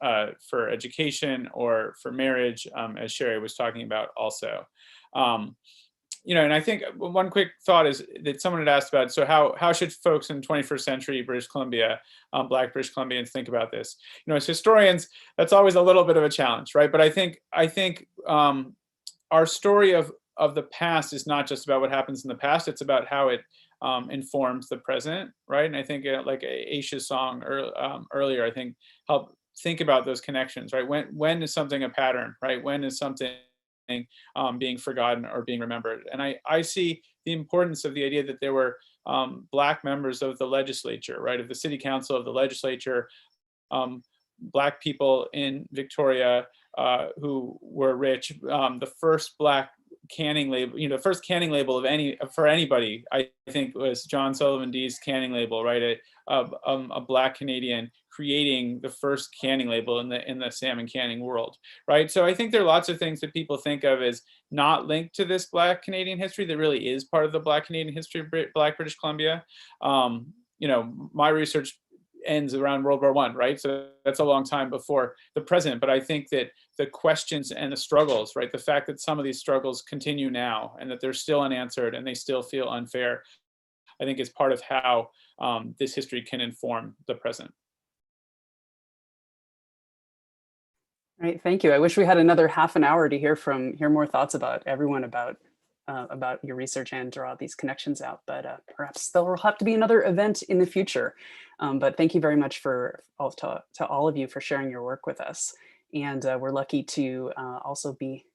for education or for marriage, as Sherry was talking about also. And I think one quick thought is that someone had asked about, so how should folks in 21st century British Columbia, Black British Columbians think about this? As historians, that's always a little bit of a challenge, right? But I think our story of the past is not just about what happens in the past, it's about how it informs the present, right? And I think like Aisha's song earlier, I think helped think about those connections, right? When is something a pattern, right? When is something being forgotten or being remembered? And I see the importance of the idea that there were Black members of the legislature, right, of the city council, of the legislature, Black people in Victoria who were rich. The first Black canning label, the first canning label for anybody, I think, was John Sullivan Dee's canning label, right? A Black Canadian creating the first canning label in the salmon canning world, right? So I think there are lots of things that people think of as not linked to this Black Canadian history that really is part of the Black Canadian history of Black British Columbia. My research ends around World War I, right? So that's a long time before the present. But I think that the questions and the struggles, right? The fact that some of these struggles continue now and that they're still unanswered and they still feel unfair, I think is part of how this history can inform the present. Right, thank you. I wish we had another half an hour to hear more thoughts about everyone about your research and draw these connections out, but perhaps there will have to be another event in the future. But thank you very much to all of you for sharing your work with us. And we're lucky to also be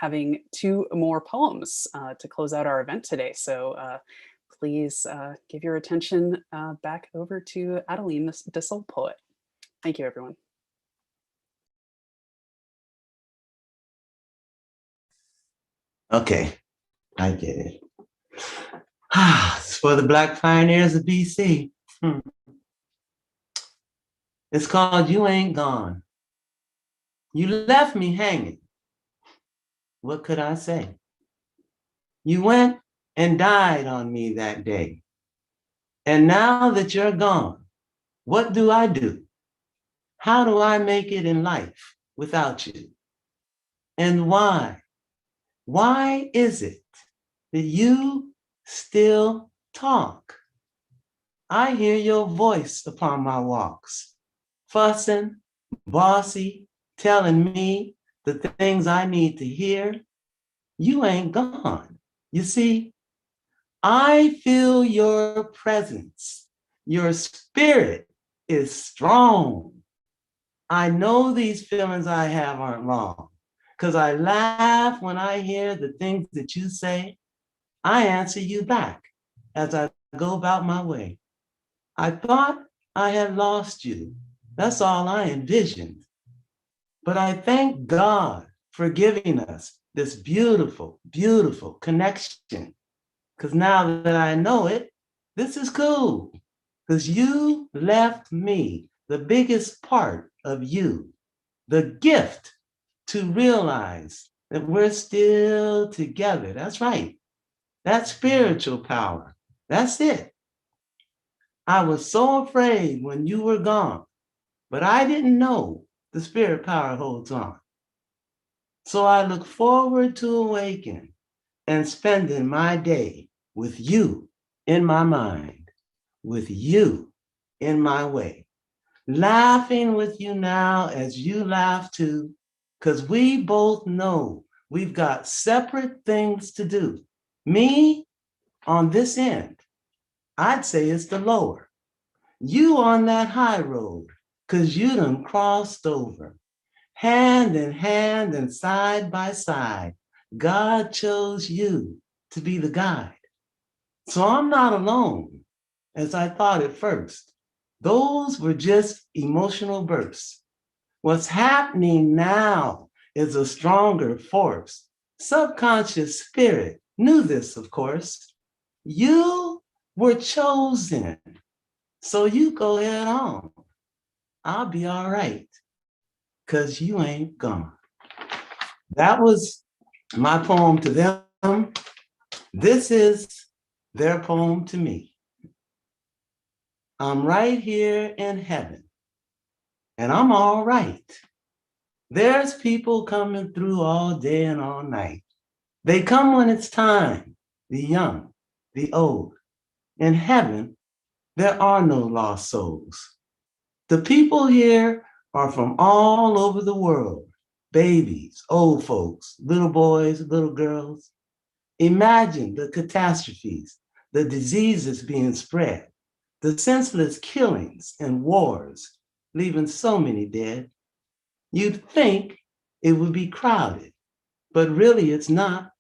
having 2 more poems to close out our event today. So please give your attention back over to Adeline, the Soul Poet. Thank you, everyone. Okay, I get it. It's for the Black pioneers of BC. It's called You Ain't Gone. You left me hanging. What could I say? You went and died on me that day. And now that you're gone, what do? How do I make it in life without you? And why? Why is it that you still talk? I hear your voice upon my walks, fussing, bossy, telling me the things I need to hear. You ain't gone. You see, I feel your presence. Your spirit is strong. I know these feelings I have aren't wrong, because I laugh when I hear the things that you say. I answer you back as I go about my way. I thought I had lost you. That's all I envisioned. But I thank God for giving us this beautiful, beautiful connection. Because now that I know it, this is cool. Because you left me the biggest part of you, the gift to realize that we're still together. That's right. That's spiritual power. That's it. I was so afraid when you were gone, but I didn't know the spirit power holds on. So I look forward to awakening and spending my day with you in my mind, with you in my way, laughing with you now as you laugh too, because we both know we've got separate things to do. Me on this end, I'd say it's the lower. You on that high road, because you done crossed over. Hand in hand and side by side, God chose you to be the guide. So I'm not alone, as I thought at first. Those were just emotional bursts. What's happening now is a stronger force. Subconscious spirit knew this, of course. You were chosen. So you go head on. I'll be all right, because you ain't gone. That was my poem to them. This is their poem to me. I'm right here in heaven, and I'm all right. There's people coming through all day and all night. They come when it's time, the young, the old. In heaven, there are no lost souls. The people here are from all over the world, babies, old folks, little boys, little girls. Imagine the catastrophes, the diseases being spread, the senseless killings and wars, leaving so many dead. You'd think it would be crowded, but really it's not.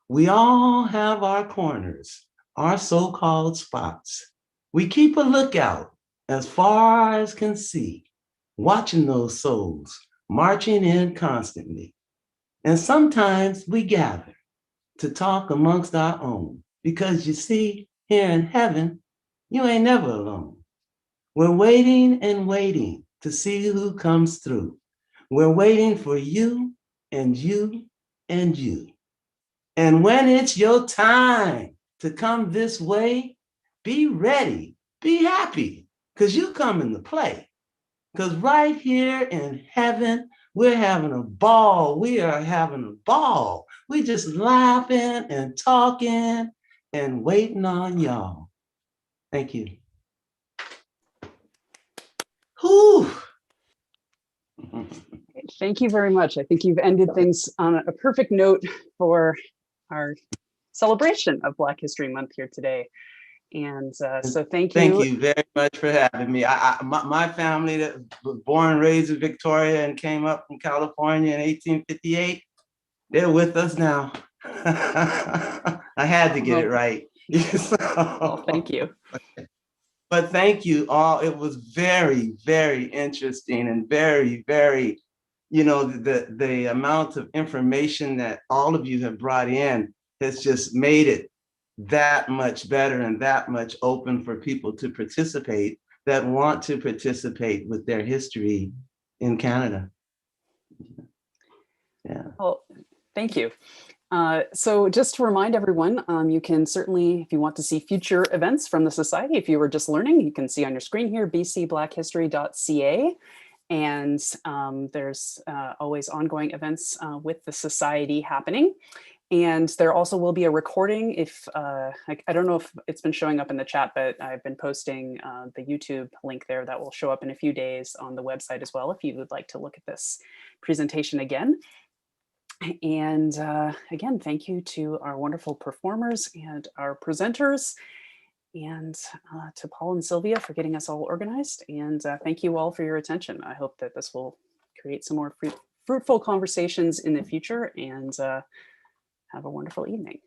We all have our corners, our so-called spots. We keep a lookout as far as can see, watching those souls marching in constantly. And sometimes we gather to talk amongst our own, because you see, here in heaven, you ain't never alone. We're waiting and waiting to see who comes through. We're waiting for you and you and you. And when it's your time to come this way, be ready, be happy, because you come into play. Because right here in heaven, we're having a ball. We are having a ball. We just laughing and talking and waiting on y'all. Thank you. Whew. Thank you very much. I think you've ended things on a perfect note for our celebration of Black History Month here today. And so thank you. Thank you very much for having me. My family that was born and raised in Victoria and came up from California in 1858, they're with us now. I had to get it right. Well, thank you. But thank you all. It was very, very interesting and very, very, the amount of information that all of you have brought in has just made it that much better and that much open for people to participate that want to participate with their history in Canada. Yeah. Well, thank you. So just to remind everyone, you can certainly, if you want to see future events from the Society, if you were just learning, you can see on your screen here, bcblackhistory.ca. And there's always ongoing events with the society happening. And there also will be a recording if, I don't know if it's been showing up in the chat, but I've been posting the YouTube link there that will show up in a few days on the website as well, if you would like to look at this presentation again. And again, thank you to our wonderful performers and our presenters, and to Paul and Sylvia for getting us all organized. And thank you all for your attention. I hope that this will create some more fruitful conversations in the future, and have a wonderful evening.